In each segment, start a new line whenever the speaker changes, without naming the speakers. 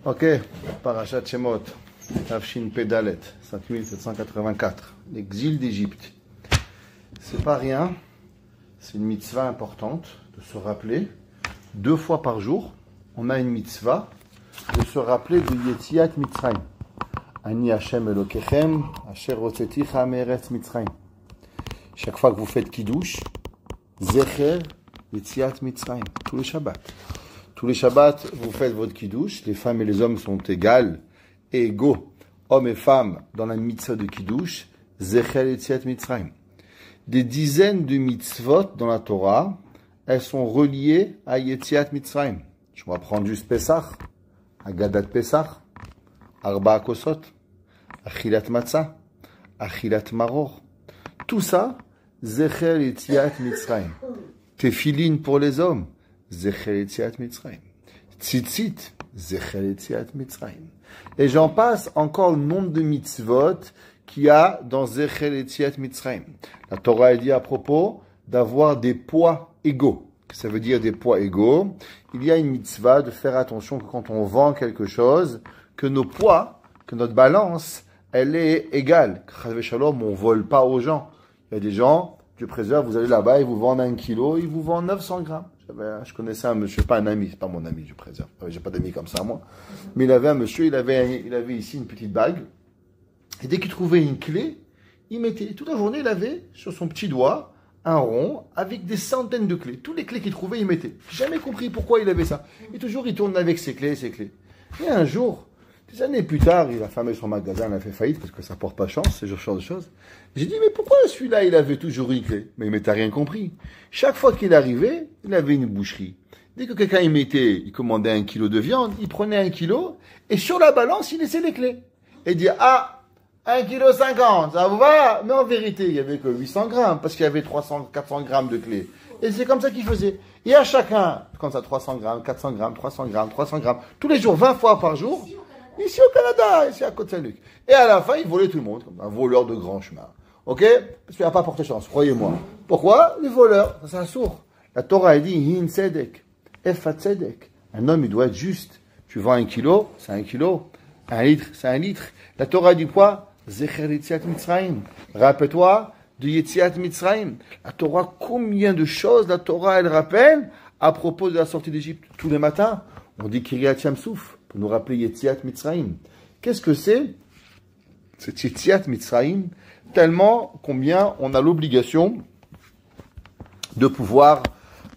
Ok, Parashat Shemot, Tafshin Pedalet, 5784, l'exil d'Égypte. C'est pas rien, c'est une mitzvah importante de se rappeler. 2 fois par jour, on a une mitzvah de se rappeler de Yetziat Mitzrayim. Ani Hashem Elokechem, Asher Hotzeticha Me'eretz Mitzrayim. Chaque fois que vous faites Kiddush, Zecher Yetziat Mitzrayim, tous les Shabbats. Tous les Shabbats, vous faites votre Kiddush, les femmes et les hommes sont égales et égaux, hommes et femmes, dans la mitzvah de Kiddush, Zecher Yetziat Mitzrayim. Des dizaines de mitzvot dans la Torah, elles sont reliées à Yetziat Mitzrayim. Je vais prendre juste Pesach, Agadat Pesach, Arba Kosot, Achilat Matzah, Achilat Maror. Tout ça, Zecher Yetziat Mitzrayim. Tefilin pour les hommes, Zecher Yetziat Mitzrayim. Tzitzit, Zecher Yetziat Mitzrayim. Et j'en passe encore le nombre de mitzvot qu'il y a dans Zecher Yetziat Mitzrayim. La Torah a dit à propos d'avoir des poids égaux. Ça veut dire des poids égaux. Il y a une mitzvah de faire attention que quand on vend quelque chose, que nos poids, que notre balance, elle est égale. Chas Shalom, on vole pas aux gens. Il y a des gens, Dieu préserve, vous allez là-bas, ils vous vendent 1 kilo, ils vous vendent 900 grammes. Je connaissais un monsieur, pas un ami, c'est pas mon ami, Dieu préserve. J'ai pas d'amis comme ça, moi. Mais il avait un monsieur, il avait ici une petite bague. Et dès qu'il trouvait une clé, il mettait, toute la journée, il avait sur son petit doigt un rond avec des centaines de clés. Toutes les clés qu'il trouvait, il mettait. J'ai jamais compris pourquoi il avait ça. Et toujours, il tourne avec ses clés. Et un jour, des années plus tard, il a fermé son magasin, il a fait faillite parce que ça porte pas chance, ce genre de choses. J'ai dit, mais pourquoi celui-là, il avait toujours une clé? Mais t'as rien compris. Chaque fois qu'il arrivait, il avait une boucherie. Dès que quelqu'un il commandait 1 kilo de viande, il prenait 1 kilo, et sur la balance, il laissait les clés. Et il dit, 1,50 kg, ça vous va? Mais en vérité, il n'y avait que 800 grammes, parce qu'il y avait 300, 400 grammes de clés. Et c'est comme ça qu'il faisait. Et à chacun, comme ça, 300 grammes, 400 grammes, 300 grammes, 300 grammes, tous les jours, 20 fois par jour, ici au Canada, ici à Côte-Saint-Luc. Et à la fin, il volait tout le monde, comme un voleur de grand chemin. Ok? Parce qu'il n'a pas porté chance, croyez-moi. Pourquoi? Les voleurs, ça c'est un sourd. La Torah a dit, Hin Tzedek, Efat Tzedek. Un homme, il doit être juste. Tu vends 1 kilo, c'est 1 kilo. 1 litre, c'est 1 litre. La Torah dit quoi? Zecher Yetziat Mitzrayim. Rappelle-toi de Yetziat Mitzrayim. La Torah, combien de choses la Torah, elle rappelle à propos de la sortie d'Égypte. Tous les matins, on dit Kiryat Yamsouf pour nous rappeler Yetziat Mitzrayim. Qu'est-ce que c'est cette Yetziat Mitzrayim? Tellement combien on a l'obligation de pouvoir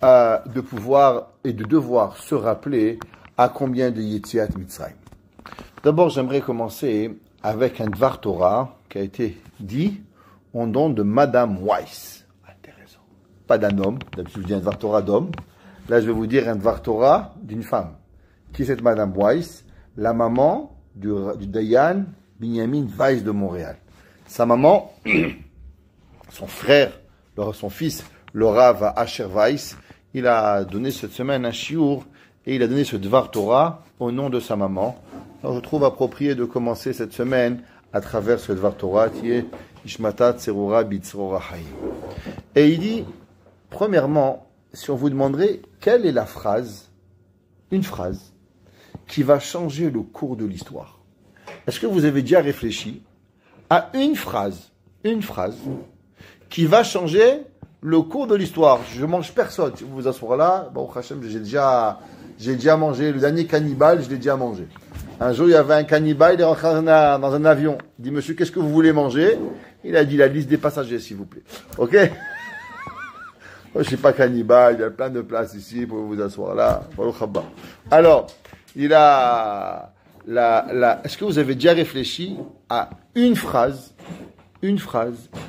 et de devoir se rappeler à combien de Yetziat Mitzrayim. D'abord, j'aimerais commencer avec un Dvar Torah qui a été dit au nom de Madame Weiss. Intéressant. Pas d'un homme. D'habitude, je dis un Dvar Torah d'homme. Là, je vais vous dire un Dvar Torah d'une femme. Qui est cette Madame Weiss? La maman du Dayan Binyamin Weiss de Montréal. Sa maman, son frère, son fils, le Rav Asher Weiss, il a donné cette semaine un shiur et il a donné ce Dvar Torah au nom de sa maman. Alors, je trouve approprié de commencer cette semaine à travers ce Dvar Torah qui est Ishmata Tserura Bitzrora Hayim. Et il dit, premièrement, si on vous demanderait quelle est la phrase, une phrase, qui va changer le cours de l'histoire. Est-ce que vous avez déjà réfléchi à une phrase qui va changer le cours de l'histoire? Je mange personne. Si vous vous asseoir là, bon, Hachem, j'ai déjà mangé. Le dernier cannibale, je l'ai déjà mangé. Un jour, il y avait un cannibale, il est rentré dans un avion. Il dit, monsieur, qu'est-ce que vous voulez manger? Il a dit, la liste des passagers, s'il vous plaît. Ok? Moi, je suis pas cannibale, il y a plein de places ici pour vous asseoir là. Alors, est-ce que vous avez déjà réfléchi à une phrase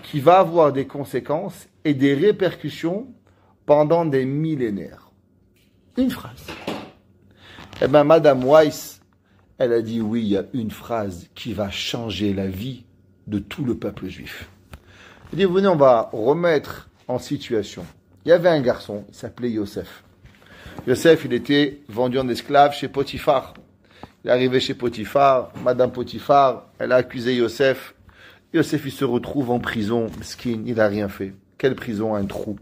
qui va avoir des conséquences et des répercussions pendant des millénaires? Une phrase. Eh bien, Madame Weiss, elle a dit oui, il y a une phrase qui va changer la vie de tout le peuple juif. Elle dit, venez, on va remettre en situation. Il y avait un garçon, il s'appelait Yosef. Yosef, il était vendu en esclave chez Potiphar. Il est arrivé chez Potiphar, Madame Potiphar, elle a accusé Yosef. Yosef, il se retrouve en prison, skin, il n'a rien fait. Quelle prison? Un trou.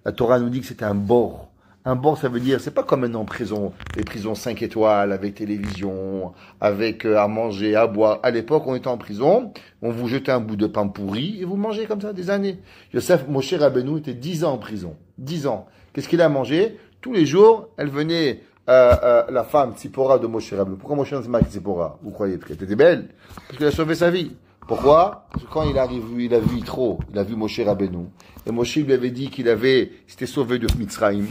La Torah nous dit que c'était un bord Un bord, ça veut dire, c'est pas comme maintenant en prison, les prisons 5 étoiles, avec télévision, avec à manger, à boire. À l'époque, on était en prison, on vous jetait un bout de pain pourri et vous mangez comme ça des années. Yosef Moshe Rabbeinu était 10 ans en prison. 10 ans. Qu'est-ce qu'il a mangé? Tous les jours, elle venait, la femme, Tzipora de Moshe Rabbeinu. Pourquoi Moshe s'est marié Tzipora? Vous croyez? Parce qu'elle était belle. Parce qu'elle a sauvé sa vie. Pourquoi? Parce que quand il arrive, il a vu Yitro, il a vu Moshe Rabbeinu. Et Moshe lui avait dit s'était sauvé de Mitzrayim.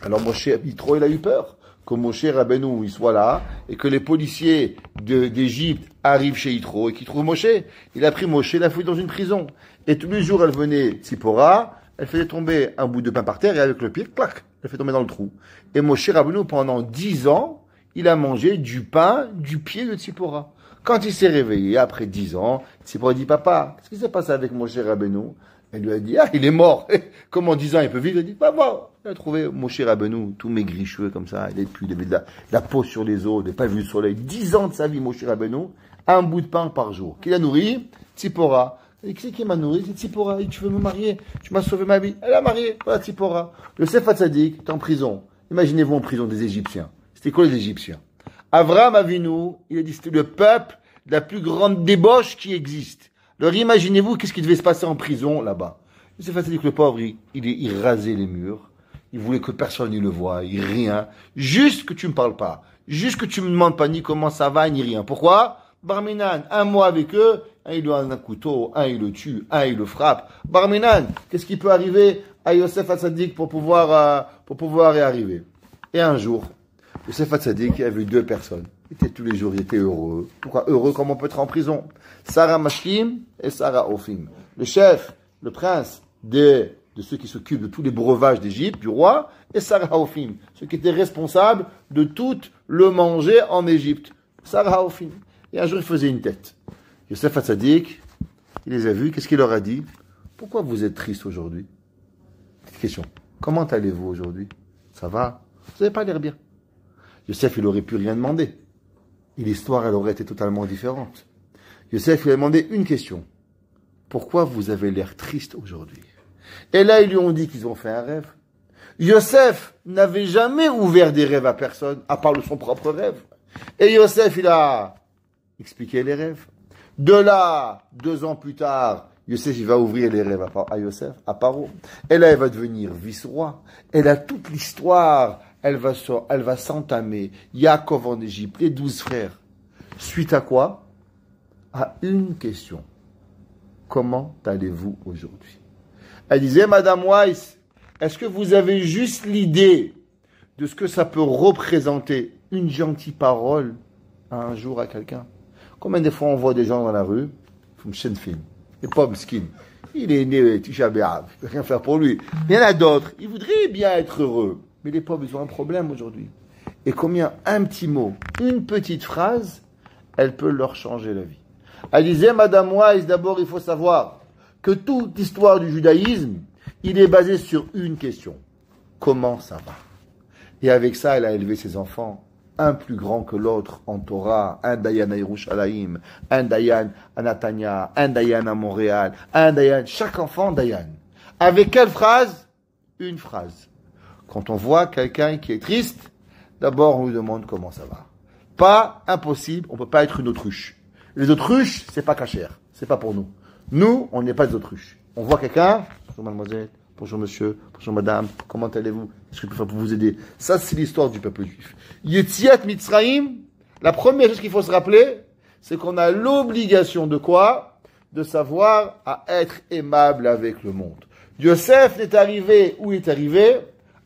Alors Moshe Yitro, il a eu peur que Moshe Rabbeinu il soit là et que les policiers d'Égypte arrivent chez Yitro et qu'ils trouvent Moshe. Il a pris Moshe, il l'a foutu dans une prison. Et tous les jours, elle venait Tzipora, elle faisait tomber un bout de pain par terre et avec le pied, clac, elle fait tomber dans le trou. Et Moshe Rabbeinu, pendant 10 ans, il a mangé du pain du pied de Tzipora. Quand il s'est réveillé, après 10 ans, Tzipora dit, papa, qu'est-ce qui s'est passé avec Moshe Rabbeinu? Elle lui a dit, il est mort. Comment en 10 ans il peut vivre? Il a dit, voir. Il a trouvé Moshe Rabbeinu, tout maigricheux comme ça. Il avait de la peau sur les os, il n'a pas vu le soleil. 10 ans de sa vie, Moshe Rabbeinu, un bout de pain par jour. Qui l'a nourri? Tzipora. Et qui c'est qui m'a nourri? C'est Tzipora. Tu veux me marier? Tu m'as sauvé ma vie. Elle a marié. Voilà, Tzipora. Le Yosef Hatzadik est en prison. Imaginez-vous en prison des Égyptiens. C'était quoi les Égyptiens? Avraham Avinu, il a dit, c'était le peuple de la plus grande débauche qui existe. Alors imaginez-vous qu'est-ce qui devait se passer en prison là-bas. C'est facile que le pauvre, il rasait les murs. Il voulait que personne ne le voie, rien. Juste que tu me parles pas. Juste que tu me demandes pas ni comment ça va, ni rien. Pourquoi? Barminan, un mois avec eux, un il lui donne un couteau, un il le tue, un il le frappe. Barminan, qu'est-ce qui peut arriver à Yosef Hatzadik pour pouvoir y arriver? Et un jour, Yosef Hatzadik, il a vu 2 personnes. Tous les jours, il était heureux. Pourquoi heureux comme on peut être en prison? Sarah Mashkim et Sarah Ophim. Le chef, le prince de ceux qui s'occupent de tous les breuvages d'Égypte, du roi, et Sarah Ophim, ceux qui étaient responsables de tout le manger en Égypte. Sarah Ophim. Et un jour, il faisait une tête. Yosef Hatzadik, il les a vus. Qu'est-ce qu'il leur a dit? Pourquoi vous êtes tristes aujourd'hui? Petite question. Comment allez-vous aujourd'hui? Ça va? Vous n'avez pas l'air bien. Yosef, il aurait pu rien demander. Et l'histoire, elle aurait été totalement différente. Yosef lui a demandé une question. Pourquoi vous avez l'air triste aujourd'hui? Et là, ils lui ont dit qu'ils ont fait un rêve. Yosef n'avait jamais ouvert des rêves à personne, à part de son propre rêve. Et Yosef, il a expliqué les rêves. De là, 2 ans plus tard, Yosef, il va ouvrir les rêves à Yosef, à Paro. Et là, il va devenir vice-roi. Et là, toute l'histoire, elle va s'entamer. Yaakov en Égypte, les 12 frères. Suite à quoi? À une question. Comment allez-vous aujourd'hui? Elle disait, Madame Weiss, est-ce que vous avez juste l'idée de ce que ça peut représenter une gentille parole un jour à quelqu'un? Combien de fois on voit des gens dans la rue, comme Shenfin, les pauvres skins, il est né Tisha B'Av, il ne peut rien faire pour lui. Il y en a d'autres, ils voudraient bien être heureux. Mais les pauvres, ils ont un problème aujourd'hui. Et combien un petit mot, une petite phrase, elle peut leur changer la vie. Elle disait, Madame Weiss, d'abord, il faut savoir que toute l'histoire du judaïsme, il est basé sur une question. Comment ça va? Et avec ça, elle a élevé ses enfants, un plus grand que l'autre en Torah, un Dayan à Yerushalayim, un Dayan à Natania, un Dayan à Montréal, un Dayan, chaque enfant Dayan. Avec quelle phrase? Une phrase. Quand on voit quelqu'un qui est triste, d'abord on lui demande comment ça va. Pas impossible, on ne peut pas être une autruche. Les autruches, c'est pas cachère, c'est pas pour nous. Nous, on n'est pas des autruches. On voit quelqu'un, bonjour mademoiselle, bonjour monsieur, bonjour madame, comment allez-vous? Est-ce que je peux faire pour vous aider? Ça, c'est l'histoire du peuple juif. Yetziat Mitzrayim, la première chose qu'il faut se rappeler, c'est qu'on a l'obligation de quoi? De savoir à être aimable avec le monde. Yosef n'est arrivé où il est arrivé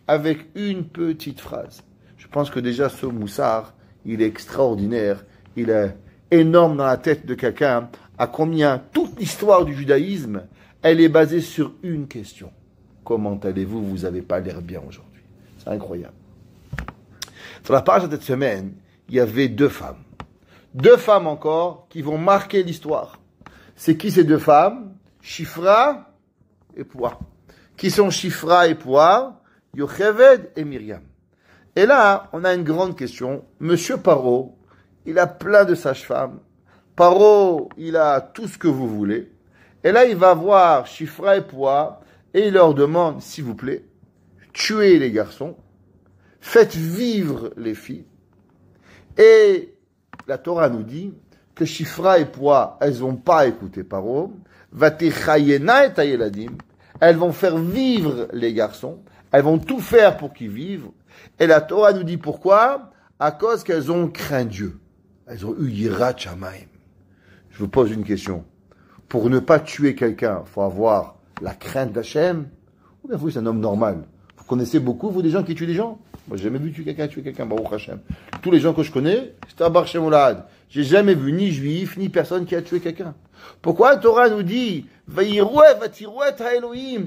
avec une petite phrase. Je pense que déjà ce moussard, il est extraordinaire, il est énorme dans la tête de quelqu'un, à combien toute l'histoire du judaïsme, elle est basée sur une question. Comment allez-vous? Vous n'avez pas l'air bien aujourd'hui. C'est incroyable. Sur la page de cette semaine, il y avait 2 femmes. 2 femmes encore qui vont marquer l'histoire. C'est qui ces 2 femmes? Shifra et Poua. Qui sont Shifra et Poua? Yocheved et Myriam. Et là, on a une grande question. Monsieur Paro, il a plein de sages-femmes. Paro, il a tout ce que vous voulez. Et là, il va voir Shifra et Poua et il leur demande, s'il vous plaît, tuez les garçons, faites vivre les filles. Et la Torah nous dit que Shifra et Poua, elles n'ont pas écouté Paro. Vatechayena et Tayeladim, elles vont faire vivre les garçons, elles vont tout faire pour qu'ils vivent. Et la Torah nous dit pourquoi? À cause qu'elles ont craint Dieu. Elles ont eu Yirat Shamayim. Je vous pose une question. Pour ne pas tuer quelqu'un, il faut avoir la crainte d'Hachem. Ou bien vous, c'est un homme normal. Vous connaissez beaucoup, vous, des gens qui tuent des gens? Moi, j'ai jamais vu tuer quelqu'un, Baruch Hashem. Tous les gens que je connais, c'est un Bar Shemolad. J'ai jamais vu ni juif, ni personne qui a tué quelqu'un. Pourquoi la Torah nous dit, et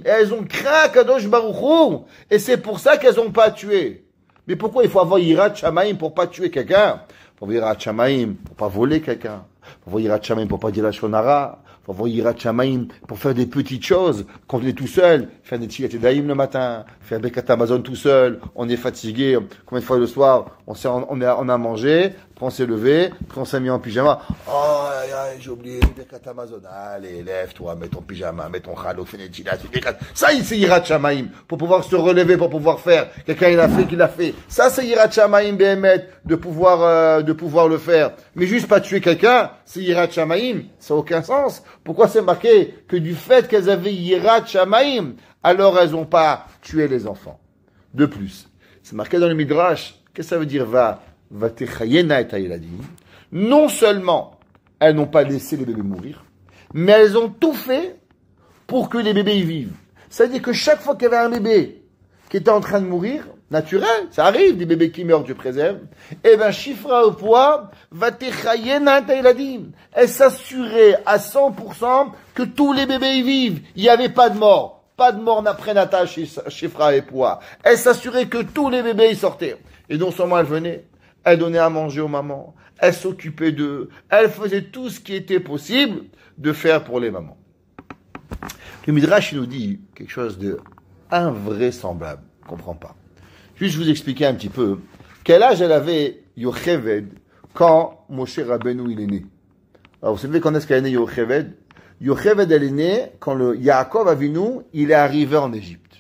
elles ont craint Kadosh Baruch Hu, et c'est pour ça qu'elles n'ont pas tué. Mais pourquoi il faut avoir Yirat Shamayim pour pas tuer quelqu'un? Pour avoir Yirat Shamayim pour pas voler quelqu'un. Pour avoir Yirat Shamayim pour pas dire la shonara. Pour avoir Yirat Shamayim pour faire des petites choses. Quand on est tout seul, faire des Tchilat Daïm le matin, faire Bekat Amazon tout seul, on est fatigué. Combien de fois le soir, on a mangé, après on s'est levé, après on s'est mis en pyjama. Oh, j'ai oublié Bekat Amazon. Allez, lève-toi, mets ton pyjama, mets ton chalo, fais des Tchilat. Ça, c'est Yirat Shamayim. Pour pouvoir se relever, pour pouvoir faire. Quelqu'un, il a fait, qu'il a fait. Ça, c'est Yirat Shamayim, Behemet, de pouvoir le faire. Mais juste pas tuer quelqu'un, c'est Yirat Shamayim. Ça n'a aucun sens. Pourquoi c'est marqué que du fait qu'elles avaient Yirat Shamayim, alors elles n'ont pas tué les enfants? De plus, c'est marqué dans le Midrash, qu'est-ce que ça veut dire va techayena et tayeladim? Non seulement elles n'ont pas laissé les bébés mourir, mais elles ont tout fait pour que les bébés y vivent. C'est-à-dire que chaque fois qu'il y avait un bébé qui était en train de mourir, naturel, ça arrive, des bébés qui meurent, Dieu préserve, eh ben, Shifra au poids, vatechayena tayeladim. Elle s'assurait à 100% que tous les bébés y vivent. Il n'y avait pas de mort. Pas de mort prénatale chez Shifra et poids. Elle s'assurait que tous les bébés y sortaient. Et non seulement elle venait, elle donnait à manger aux mamans, elle s'occupait d'eux, elle faisait tout ce qui était possible de faire pour les mamans. Le Midrash, il nous dit quelque chose de invraisemblable. Je ne comprends pas. Juste vous expliquer un petit peu quel âge elle avait Yocheved quand Moshe Rabbeinu il est né. Alors vous savez quand est-ce qu'elle est née Yocheved? Yocheved elle est née quand le Yaakov Avinu il est arrivé en Égypte.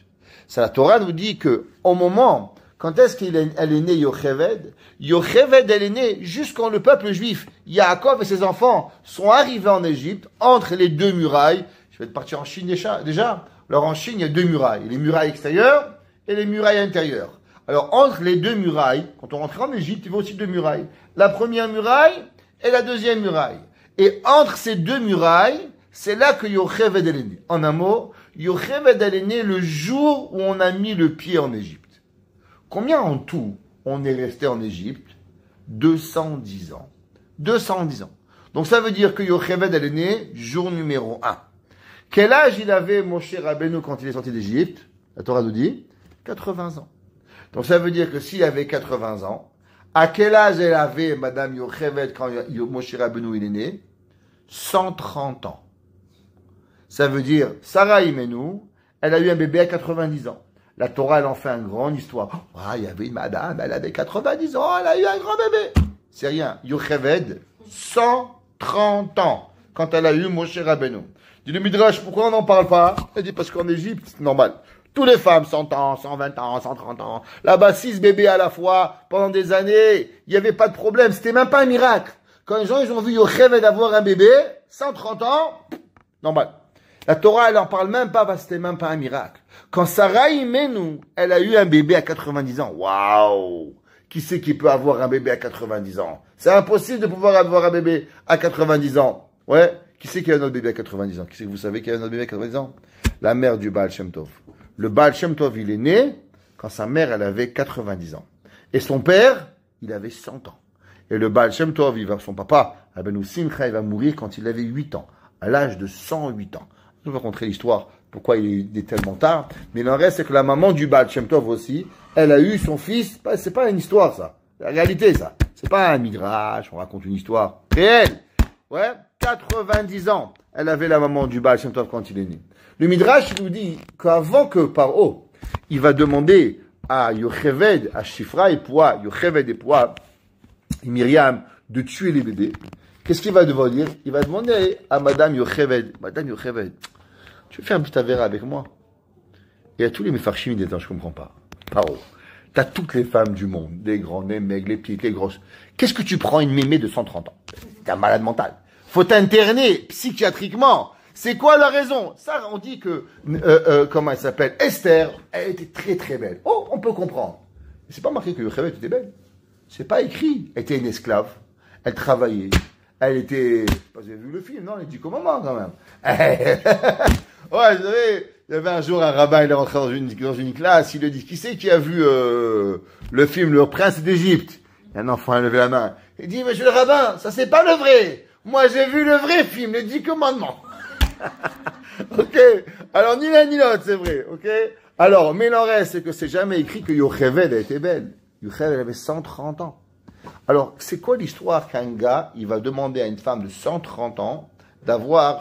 Ça la Torah nous dit que au moment quand est-ce qu'elle est née Yocheved? Yocheved elle est née juste quand le peuple juif Yaakov et ses enfants sont arrivés en Égypte entre les deux murailles. Je vais partir en Chine déjà. Alors en Chine il y a deux murailles, les murailles extérieures et les murailles intérieures. Alors, entre les deux murailles, quand on rentre en Égypte, il y a aussi deux murailles. La première muraille et la deuxième muraille. Et entre ces deux murailles, c'est là que Yocheved est né. En un mot, Yocheved est né le jour où on a mis le pied en Égypte. Combien en tout on est resté en Égypte? 210 ans. 210 ans. Donc ça veut dire que Yocheved est né jour numéro 1. Quel âge il avait Moshe Rabbeinu quand il est sorti d'Égypte? La Torah nous dit 80 ans. Donc ça veut dire que s'il avait 80 ans, à quel âge elle avait Madame Yocheved quand Moshe Rabbeinu il est né? 130 ans. Ça veut dire, Sarah Imenu, elle a eu un bébé à 90 ans. La Torah, elle en fait une grande histoire. Ah, il y avait une madame, elle avait 90 ans, elle a eu un grand bébé. C'est rien. Yocheved, 130 ans, quand elle a eu Moshe Rabbeinu. Dit le Midrash, pourquoi on n'en parle pas? Elle dit, parce qu'en Égypte, c'est normal. Toutes les femmes, 100 ans, 120 ans, 130 ans. Là-bas, 6 bébés à la fois, pendant des années, il n'y avait pas de problème. C'était même pas un miracle. Quand les gens, ils ont vu Yocheved avoir un bébé, 130 ans, normal. La Torah, elle en parle même pas parce que c'était même pas un miracle. Quand Sarah Imenu, elle a eu un bébé à 90 ans. Waouh! Qui c'est qui peut avoir un bébé à 90 ans? C'est impossible de pouvoir avoir un bébé à 90 ans. Ouais? Qui c'est qui a un autre bébé à 90 ans? Qui c'est que vous savez qui a un autre bébé à 90 ans? La mère du Baal Shem Tov. Le Baal Shem Tov, il est né quand sa mère, elle avait 90 ans. Et son père, il avait 100 ans. Et le Baal Shem Tov, son papa, Rabbeinu Simcha, il va mourir quand il avait 8 ans, à l'âge de 108 ans. Je vais vous raconter l'histoire, pourquoi il est tellement tard. Mais le reste, c'est que la maman du Baal Shem Tov aussi, elle a eu son fils. C'est pas une histoire, ça. La réalité, ça. C'est pas un midrash, on raconte une histoire réelle. Ouais, 90 ans, elle avait la maman du Baal Shem Tov quand il est né. Le Midrash nous dit qu'avant que Paro, il va demander à Yocheved, à Shifra et Poua, Yocheved et Poua, et Myriam, de tuer les bébés. Qu'est-ce qu'il va devoir dire? Il va demander à Madame Yocheved, Madame Yocheved, tu veux faire un petit avéra avec moi? Et à tous les mefarchim, ils disent, je comprends pas. Paro, t'as toutes les femmes du monde, les grandes, les maigres, les petites, les grosses. Qu'est-ce que tu prends une mémé de 130 ans? T'es un malade mental. Faut t'interner psychiatriquement. C'est quoi la raison? Ça, on dit que, comment elle s'appelle? Esther, elle était très très belle. Oh, on peut comprendre. C'est pas marqué que Yocheved était belle. C'est pas écrit. Elle était une esclave. Elle travaillait. Elle était... Vous avez vu le film, non? Elle dit comment quand même. Ouais, vous savez, il y avait un jour un rabbin, il est rentré dans une classe, il lui dit, qui c'est qui a vu le film Le Prince d'Égypte? Un enfant a levé la main. Il dit, monsieur le rabbin, ça c'est pas le vrai. Moi j'ai vu le vrai film, les 10 commandements. Ok. Alors ni l'un ni l'autre, c'est vrai. Ok. Alors, mais l'en reste, c'est que c'est jamais écrit que Yocheved a été belle. Yocheved, elle avait 130 ans. Alors, c'est quoi l'histoire qu'un gars, il va demander à une femme de 130 ans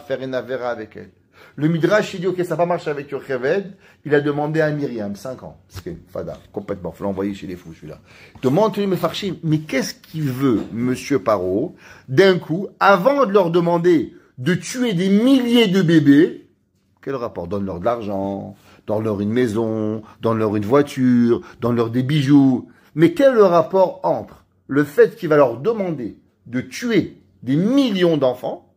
faire une avéra avec elle? Le Midrash, il dit, ok, ça va marcher avec Yocheved. Il a demandé à Myriam, 5 ans. C'est fada, complètement. Faut l'envoyer chez les fous, celui-là. Demande les Mefarshim, mais qu'est-ce qu'il veut, monsieur Paro, d'un coup, avant de leur demander de tuer des milliers de bébés? Quel rapport? Donne-leur de l'argent, donne-leur une maison, donne-leur une voiture, donne-leur des bijoux. Mais quel est le rapport entre le fait qu'il va leur demander de tuer des millions d'enfants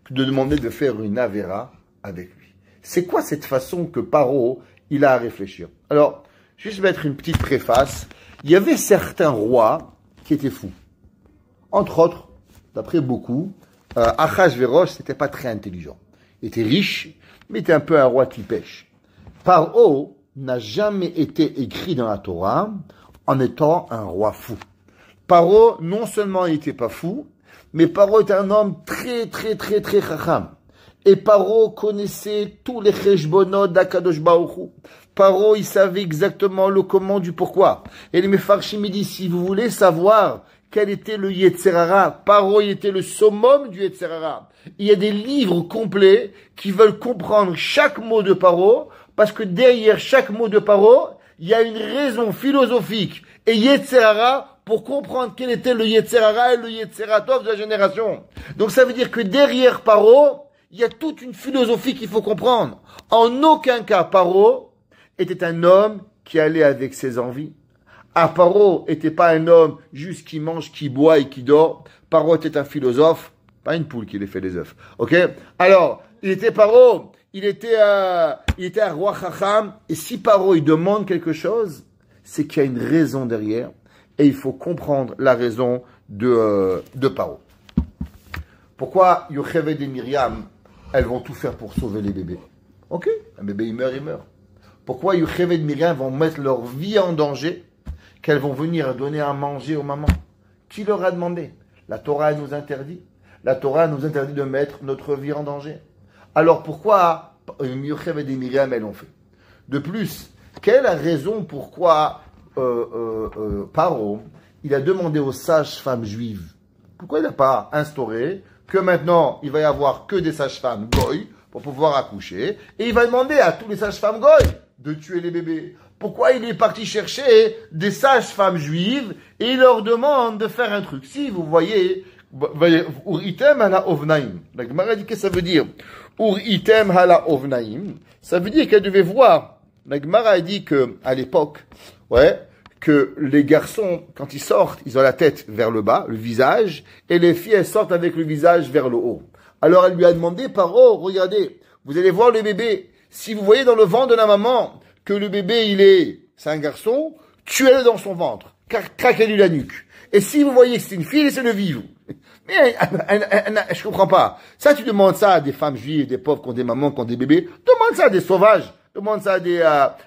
que de demander de faire une avéra avec lui? C'est quoi cette façon que Paro, il a à réfléchir? Alors, juste mettre une petite préface. Il y avait certains rois qui étaient fous. Entre autres, d'après beaucoup, Achashverosh, c'était pas très intelligent. Il était riche, mais était un peu un roi qui pêche. Paro n'a jamais été écrit dans la Torah en étant un roi fou. Paro, non seulement il n'était pas fou, mais Paro était un homme très chacham. Et Paro connaissait tous les cheshbonot d'Akadosh Baruch Hu. Paro, il savait exactement le comment du pourquoi. Et les Mefarshim disent, si vous voulez savoir quel était le Yetzer Hara, Paro, il était le summum du Yetzer Hara. Il y a des livres complets qui veulent comprendre chaque mot de Paro, parce que derrière chaque mot de Paro, il y a une raison philosophique et Yetzer Hara pour comprendre quel était le Yetzer Hara et le Yetzer Tov de la génération. Donc ça veut dire que derrière Paro, il y a toute une philosophie qu'il faut comprendre. En aucun cas, Paro était un homme qui allait avec ses envies. Paro était pas un homme juste qui mange, qui boit et qui dort. Paro était un philosophe, pas une poule qui les fait des œufs. Ok? Alors, il était Paro, il était un roi chacham. Et si Paro, il demande quelque chose, c'est qu'il y a une raison derrière. Et il faut comprendre la raison de Paro. Pourquoi Yocheved et Myriam, elles vont tout faire pour sauver les bébés? Ok, un bébé il meurt. Pourquoi Yocheved et Myriam vont mettre leur vie en danger, qu'elles vont venir donner à manger aux mamans? Qui leur a demandé? La Torah elle nous interdit. La Torah nous interdit de mettre notre vie en danger. Alors pourquoi Yocheved et Myriam elles l'ont fait? De plus, quelle est la raison pourquoi Paro, il a demandé aux sages-femmes juives? Pourquoi il n'a pas instauré que maintenant, il va y avoir que des sages-femmes goy pour pouvoir accoucher, et il va demander à tous les sages-femmes goy de tuer les bébés? Pourquoi il est parti chercher des sages-femmes juives et il leur demande de faire un truc? Si vous voyez, Uritem hala ovnaim. La Gemara dit que ça veut dire Uritem hala ovnaim. Ça veut dire qu'elle devait voir. La Gemara dit que à l'époque, que les garçons, quand ils sortent, ils ont la tête vers le bas, le visage, et les filles, elles sortent avec le visage vers le haut. Alors elle lui a demandé, Paro, regardez, vous allez voir le bébé. Si vous voyez dans le ventre de la maman que le bébé, c'est un garçon, tuez-le dans son ventre, craquez-lui la nuque. Et si vous voyez que c'est une fille, laissez-le vivre. Mais je comprends pas. Ça, tu demandes ça à des femmes juives, des pauvres qui ont des mamans, qui ont des bébés. Demande ça à des sauvages. Demande ça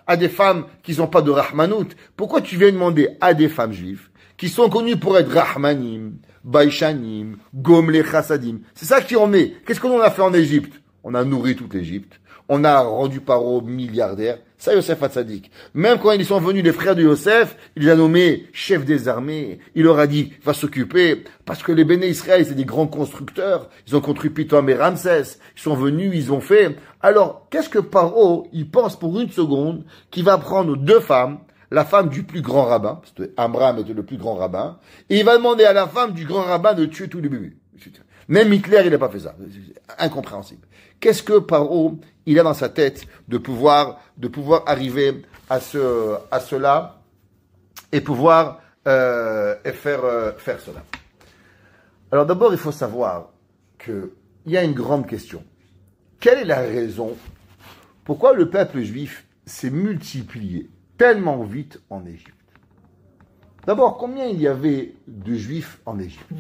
à des femmes qui n'ont pas de rahmanout. Pourquoi tu viens demander à des femmes juives qui sont connues pour être rahmanim, baishanim, gomle chassadim? C'est ça qui en est. Qu'est-ce qu'on a fait en Égypte? On a nourri toute l'Égypte. On a rendu Paro milliardaire. Ça, Yosef Hatzadik. Même quand ils sont venus, les frères de Yosef, il les a nommés chefs des armées. Il leur a dit, va s'occuper. Parce que les Béné Israël, c'est des grands constructeurs. Ils ont construit Python et Ramsès. Ils sont venus, ils ont fait. Alors, qu'est-ce que Paro, il pense pour une seconde qu'il va prendre deux femmes, la femme du plus grand rabbin, parce que Amram était le plus grand rabbin, et il va demander à la femme du grand rabbin de tuer tous les bébés. Même Hitler, il n'a pas fait ça. C'est incompréhensible. Qu'est-ce que Paro, il a dans sa tête de pouvoir arriver à cela et pouvoir faire cela. Alors d'abord, il faut savoir qu'il y a une grande question. Quelle est la raison pourquoi le peuple juif s'est multiplié tellement vite en Égypte? D'abord, combien il y avait de juifs en Égypte?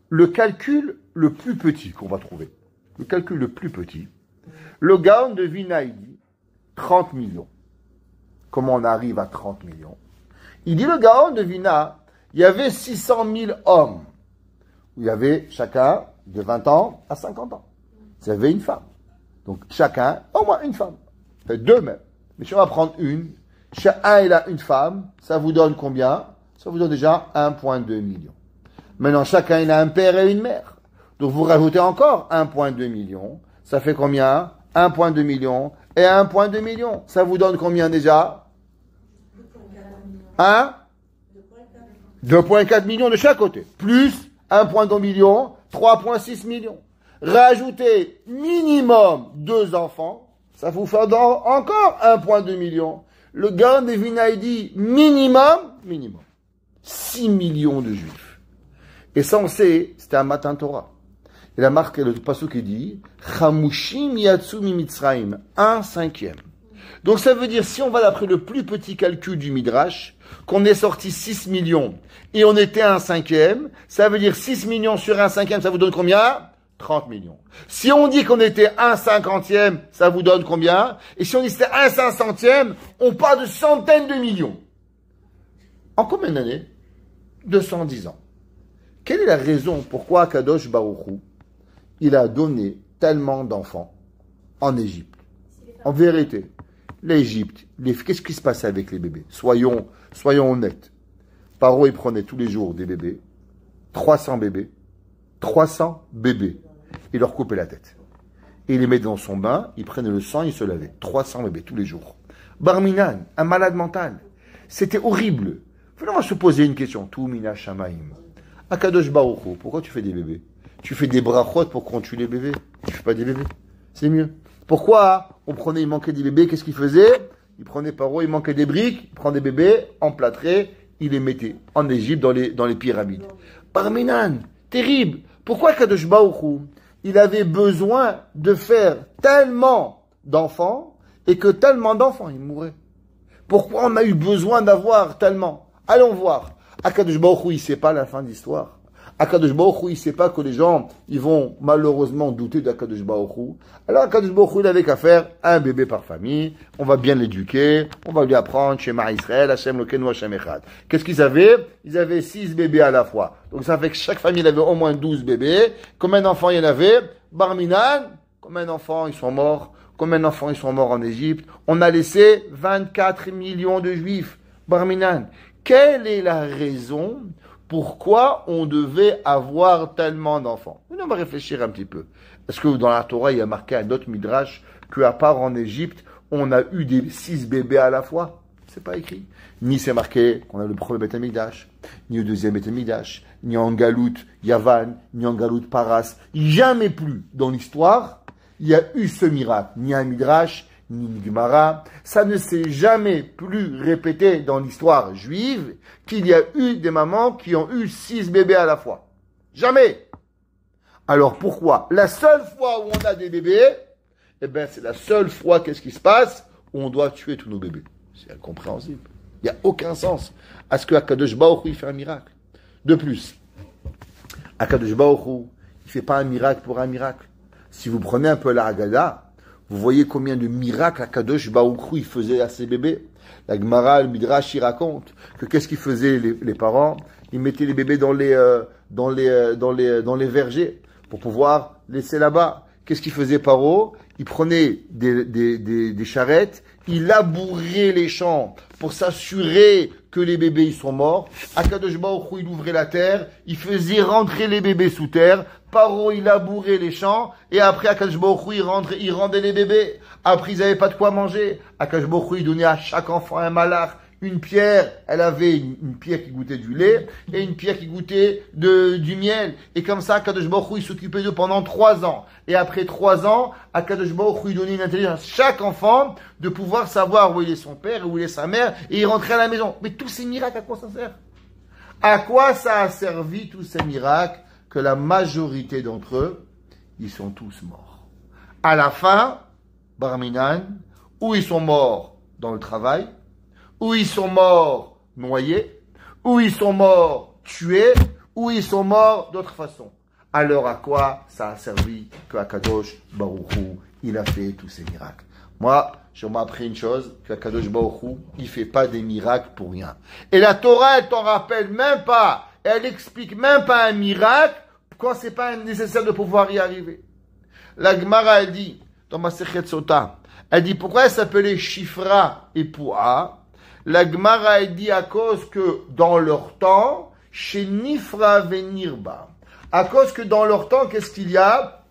Le calcul le plus petit qu'on va trouver, le calcul le plus petit, le Gaon de Vilna, il dit 30 millions. Comment on arrive à 30 millions? Il dit le Gaon de Vilna, il y avait 600 000 hommes. Il y avait chacun de 20 ans à 50 ans. Il y avait une femme. Donc chacun, au moins une femme. Fait deux même. Mais si on va prendre une, chacun il a une femme, ça vous donne combien? Ça vous donne déjà 1,2 million. Maintenant, chacun il a un père et une mère. Donc vous rajoutez encore 1,2 million. Ça fait combien? 1,2 million et 1,2 million. Ça vous donne combien déjà? 2,4 millions de chaque côté. Plus 1,2 million, 3,6 millions. Rajoutez minimum 2 enfants, ça vous fait encore 1,2 million. Le Gaon de Vilna dit minimum 6 millions de juifs. Et ça on sait, c'était un matin Torah. Il a marqué le passage qui dit Chamushim yatsu mi Mitzrayim, 1/5. Donc ça veut dire, si on va d'après le plus petit calcul du Midrash, qu'on est sorti 6 millions et on était 1/5, ça veut dire 6 millions sur 1/5, ça vous donne combien? 30 millions. Si on dit qu'on était 1/50, ça vous donne combien? Et si on dit que c'était 1/500, on parle de centaines de millions. En combien d'années? 210 ans. Quelle est la raison pourquoi Kadosh Baruch Hu, il a donné tellement d'enfants en Égypte? En vérité, l'Égypte, qu'est-ce qui se passait avec les bébés? Soyons honnêtes. Paro, il prenait tous les jours des bébés, 300 bébés, il leur coupait la tête. Et il les mettait dans son bain, il prenait le sang, il se lavait. 300 bébés tous les jours. Barminan, un malade mental. C'était horrible. On va se poser une question. Tout mina shamaim. Akadosh Baruch Hu, pourquoi tu fais des bébés? Tu fais des brachot pour qu'on tue les bébés. Tu fais pas des bébés. C'est mieux. Pourquoi il manquait des bébés? Qu'est-ce qu'il faisait? Il prenait Paro, il manquait des briques, il prenait des bébés, emplâtrés, il les mettait en Égypte dans les pyramides. Barminan, terrible. Pourquoi Kadosh Baruch Hu, il avait besoin de faire tellement d'enfants et que tellement d'enfants, ils mouraient? Pourquoi on a eu besoin d'avoir tellement? Allons voir. Akadosh Baruch Hu, il ne sait pas la fin de l'histoire. Akadosh Baruch Hu, il ne sait pas que les gens, ils vont malheureusement douter d'Akadosh Baruch Hu. Alors Akadosh Baruch Hu, il avait qu'à faire un bébé par famille. On va bien l'éduquer. On va lui apprendre Shema Israël, Hashem Lokenu, Hashem Echad. Qu'est-ce qu'ils avaient? Ils avaient 6 bébés à la fois. Donc ça fait que chaque famille avait au moins 12 bébés. Combien d'enfants il y en avait? Barminan. Combien d'enfants ils sont morts? Combien d'enfants ils sont morts en Égypte? On a laissé 24 millions de juifs. Barminan. Quelle est la raison pourquoi on devait avoir tellement d'enfants? On va réfléchir un petit peu. Est-ce que dans la Torah, il y a marqué un autre midrash qu'à part en Égypte, on a eu des 6 bébés à la fois? C'est pas écrit. Ni c'est marqué qu'on a le premier Beth Amikdash, ni le deuxième Beth Amikdash, ni en Galout Yavan, ni en Galout Paras. Jamais plus dans l'histoire, il y a eu ce miracle. Ni un midrash, ni une Gemara. Ça ne s'est jamais plus répété dans l'histoire juive qu'il y a eu des mamans qui ont eu 6 bébés à la fois. Jamais. Alors pourquoi? La seule fois où on a des bébés, eh bien c'est la seule fois, qu'est-ce qui se passe? Où on doit tuer tous nos bébés. C'est incompréhensible. Il n'y a aucun sens à ce que Akadosh Baruch Hu il fait un miracle. De plus, Akadosh Baruch Hu, il ne fait pas un miracle pour un miracle. Si vous prenez un peu la Haggadah, vous voyez combien de miracles Akadosh Baruch Hu il faisait à ses bébés. La Gemara, le Midrash, il raconte que qu'est-ce qu'ils faisaient les parents? Ils mettaient les bébés dans les vergers pour pouvoir laisser là-bas. Qu'est-ce qu'il faisait Paro? Il prenait des charrettes, il labourait les champs pour s'assurer que les bébés ils sont morts. Akadosh Baruch Hu, il ouvrait la terre, il faisait rentrer les bébés sous terre. Paro, il labourait les champs, et après Akadosh Baruch Hu, il rendait les bébés. Après, ils n'avaient pas de quoi manger. Akadosh Baruch Hu, il donnait à chaque enfant un malach Une pierre, elle avait une pierre qui goûtait du lait et une pierre qui goûtait du miel. Et comme ça, Akadosh Baruch Hu, il s'occupait d'eux pendant 3 ans. Et après 3 ans, Akadosh Baruch Hu, il donnait une intelligence à chaque enfant de pouvoir savoir où il est son père et où il est sa mère et il rentrait à la maison. Mais tous ces miracles, à quoi ça sert? À quoi ça a servi tous ces miracles que la majorité d'entre eux, ils sont tous morts? À la fin, Barminan, ou ils sont morts dans le travail, ou ils sont morts noyés, ou ils sont morts tués, ou ils sont morts d'autre façon. Alors à quoi ça a servi que Akadosh Baruch Hu, il a fait tous ces miracles? Moi, je m'ai appris une chose, qu'Akadosh Baruch Hu, il fait pas des miracles pour rien. Et la Torah, elle t'en rappelle même pas, elle explique même pas un miracle quand c'est pas nécessaire de pouvoir y arriver. La Gemara, elle dit, dans Masechet Sota, elle dit pourquoi elle s'appelait Shifra et Poua. La Gemara, elle dit à cause que dans leur temps, chez Nifra Venirba, à cause que dans leur temps, qu'est-ce qu'il y a?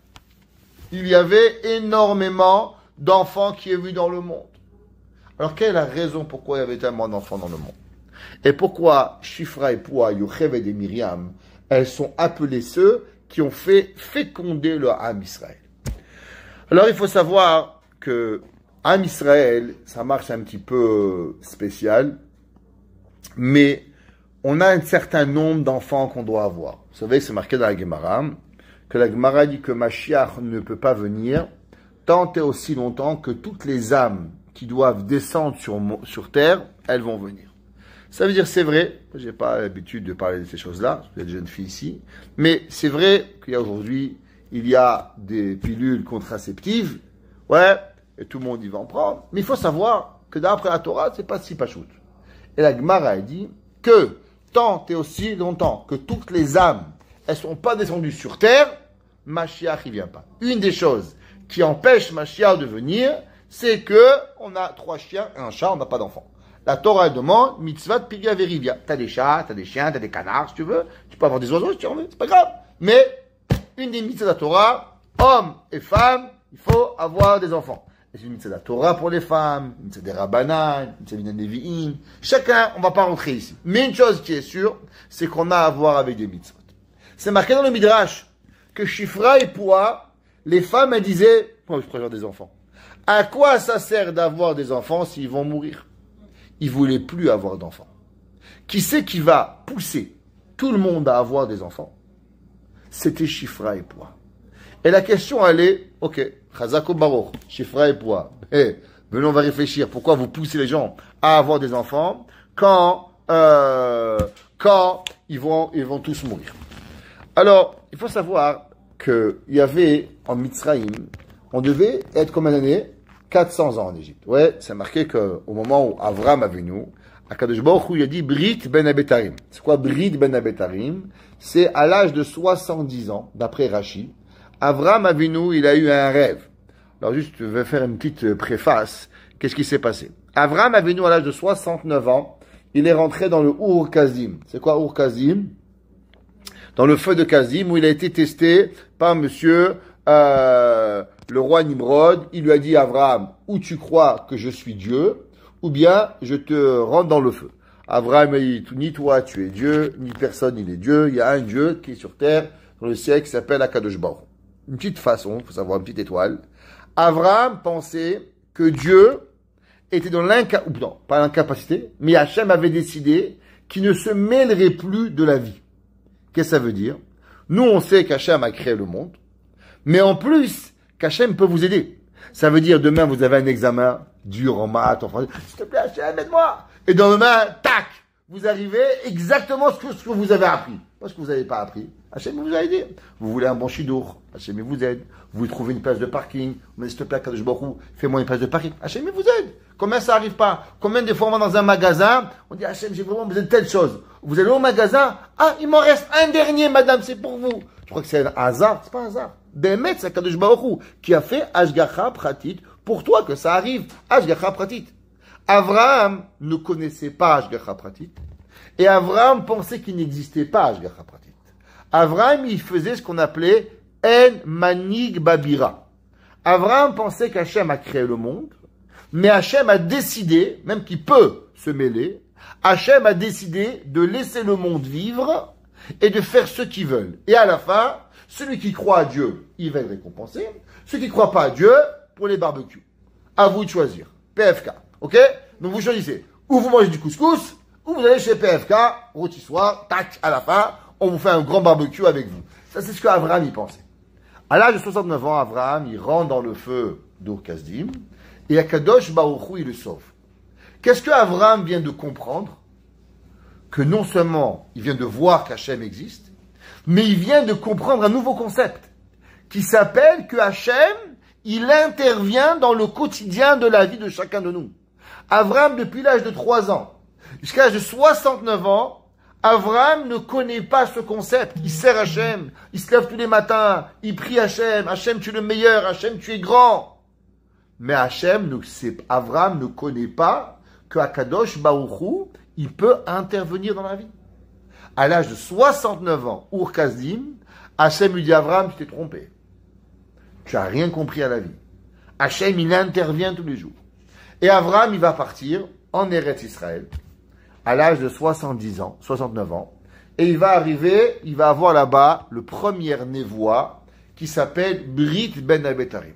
Il y avait énormément d'enfants qui est vu dans le monde. Alors, quelle est la raison pourquoi il y avait tellement d'enfants dans le monde? Et pourquoi Shifra et Poua, Yochev et Miriam, elles sont appelées ceux qui ont fait féconder le Ham Israël? Alors, il faut savoir que Ham Israël, ça marche un petit peu spécial, mais on a un certain nombre d'enfants qu'on doit avoir. Vous savez, c'est marqué dans la Gemara, que la Gemara dit que Mashiach ne peut pas venir tant et aussi longtemps que toutes les âmes qui doivent descendre sur terre, elles vont venir. Ça veut dire, c'est vrai, j'ai pas l'habitude de parler de ces choses-là, il y a des jeunes filles ici, mais c'est vrai qu'il y a aujourd'hui, il y a des pilules contraceptives, ouais, et tout le monde y va en prendre, mais il faut savoir que d'après la Torah, c'est pas si pachout. Et la Gemara, elle dit que tant et aussi longtemps que toutes les âmes, elles sont pas descendues sur terre, Mashiach, il vient pas. Une des choses qui empêche Mashiach de venir, c'est que on a 3 chiens et un chat, on n'a pas d'enfant. La Torah demande, mitzvah piga verivia. T'as des chats, t'as des chiens, t'as des canards, si tu veux. Tu peux avoir des oiseaux, si tu en veux, c'est pas grave. Mais, une des mitzvahs de la Torah, hommes et femmes, il faut avoir des enfants. Et c'est une mitzvah de la Torah pour les femmes, une mitzvah des rabbanan, une mitzvah des nevi'im. Chacun, on va pas rentrer ici. Mais une chose qui est sûre, c'est qu'on a à voir avec des mitzvahs. C'est marqué dans le Midrash, que Shifra et Poua, les femmes, elles disaient, moi, je préfère des enfants. À quoi ça sert d'avoir des enfants s'ils vont mourir? Ils voulaient plus avoir d'enfants. Qui c'est qui va pousser tout le monde à avoir des enfants? C'était Shifra et Poua. Et la question, elle est, ok, Chazako Baruch, Shifra et Poua. Venez, on va réfléchir. Pourquoi vous poussez les gens à avoir des enfants quand ils vont tous mourir? Alors, il faut savoir qu'il y avait en Mitzrayim, on devait être combien d'années? 400 ans en Égypte. Ouais, c'est marqué qu'au moment où Avram Avinu, Akadosh Baruch Hu, il a dit Brit ben Abetarim. C'est quoi Brit ben Abetarim? C'est à l'âge de 70 ans, d'après Rashi, Avram Avinu, il a eu un rêve. Alors juste, je vais faire une petite préface. Qu'est-ce qui s'est passé? Avram Avinu, à l'âge de 69 ans, il est rentré dans le Ur Kazim. C'est quoi Ur Kazim? Dans le feu de Kazim, où il a été testé par monsieur le roi Nimrod. Il lui a dit, Abraham, ou tu crois que je suis Dieu, ou bien je te rentre dans le feu. Abraham a dit, ni toi tu es Dieu, ni personne il est Dieu. Il y a un Dieu qui est sur terre, dans le ciel, qui s'appelle Akadosh Baruch. Une petite façon, il faut savoir, une petite étoile. Abraham pensait que Dieu était dans l'incapacité, non, pas l'incapacité, mais Hachem avait décidé qu'il ne se mêlerait plus de la vie. Qu'est-ce que ça veut dire? Nous, on sait qu'Hachem a créé le monde, mais en plus, qu'Hachem peut vous aider. Ça veut dire, demain, vous avez un examen dur en maths, en français. S'il te plaît, Hachem, aide-moi. Et demain, tac, vous arrivez exactement ce que vous avez appris. Pas ce que vous n'avez pas appris. Hachem vous a aidé. Vous voulez un bon chidour. Hachem vous aide. Vous voulez trouver une place de parking. Mais s'il te plaît, Kadosh Baruch Hu, fais-moi une place de parking. Hachem vous aide. Combien ça arrive pas? Combien de fois on va dans un magasin, on dit Hachem, j'ai vraiment besoin de telle chose. Vous allez au magasin, ah, il m'en reste un dernier, madame, c'est pour vous. Je crois que c'est un hasard. C'est pas un hasard. Bémet, c'est Kadosh Baruch Hu qui a fait Ashgacha Pratit pour toi que ça arrive. Ashgacha Pratit. Avraham ne connaissait pas Ashgacha Pratit. Et Avraham pensait qu'il n'existait pas Ashgacha Pratit. Avraham, il faisait ce qu'on appelait En Manig Babira. Avraham pensait qu'Hachem a créé le monde, mais Hachem a décidé, même qu'il peut se mêler, Hachem a décidé de laisser le monde vivre et de faire ce qu'ils veulent. Et à la fin, celui qui croit à Dieu, il va être récompensé. Ceux qui ne croient pas à Dieu, pour les barbecues. À vous de choisir. PFK. Ok? Donc vous choisissez. Ou vous mangez du couscous, ou vous allez chez PFK, rôti soir, tac, à la fin, on vous fait un grand barbecue avec vous. Ça, c'est ce qu'Avraham y pensait. À l'âge de 69 ans, Avraham, il rentre dans le feu d'Ur Kasdim, et Akadosh Baruch Hu, il le sauve. Qu'est-ce que Avraham vient de comprendre? Que non seulement il vient de voir qu'Hachem existe, mais il vient de comprendre un nouveau concept, qui s'appelle que Hachem, il intervient dans le quotidien de la vie de chacun de nous. Avraham, depuis l'âge de 3 ans, jusqu'à l'âge de 69 ans, Avraham ne connaît pas ce concept. Il sert Hachem, il se lève tous les matins, il prie Hachem, Hachem tu es le meilleur, Hachem tu es grand. Mais Avraham ne connaît pas que Akadosh Baruch Hu, il peut intervenir dans la vie. À l'âge de 69 ans, Ur Kasdim, Hachem lui dit Avraham, tu t'es trompé. Tu n'as rien compris à la vie. Hachem, il intervient tous les jours. Et Avraham, il va partir en Eretz Israël, à l'âge de 69 ans, et il va arriver, il va avoir là-bas le premier névoie qui s'appelle Brit Ben Abetarim.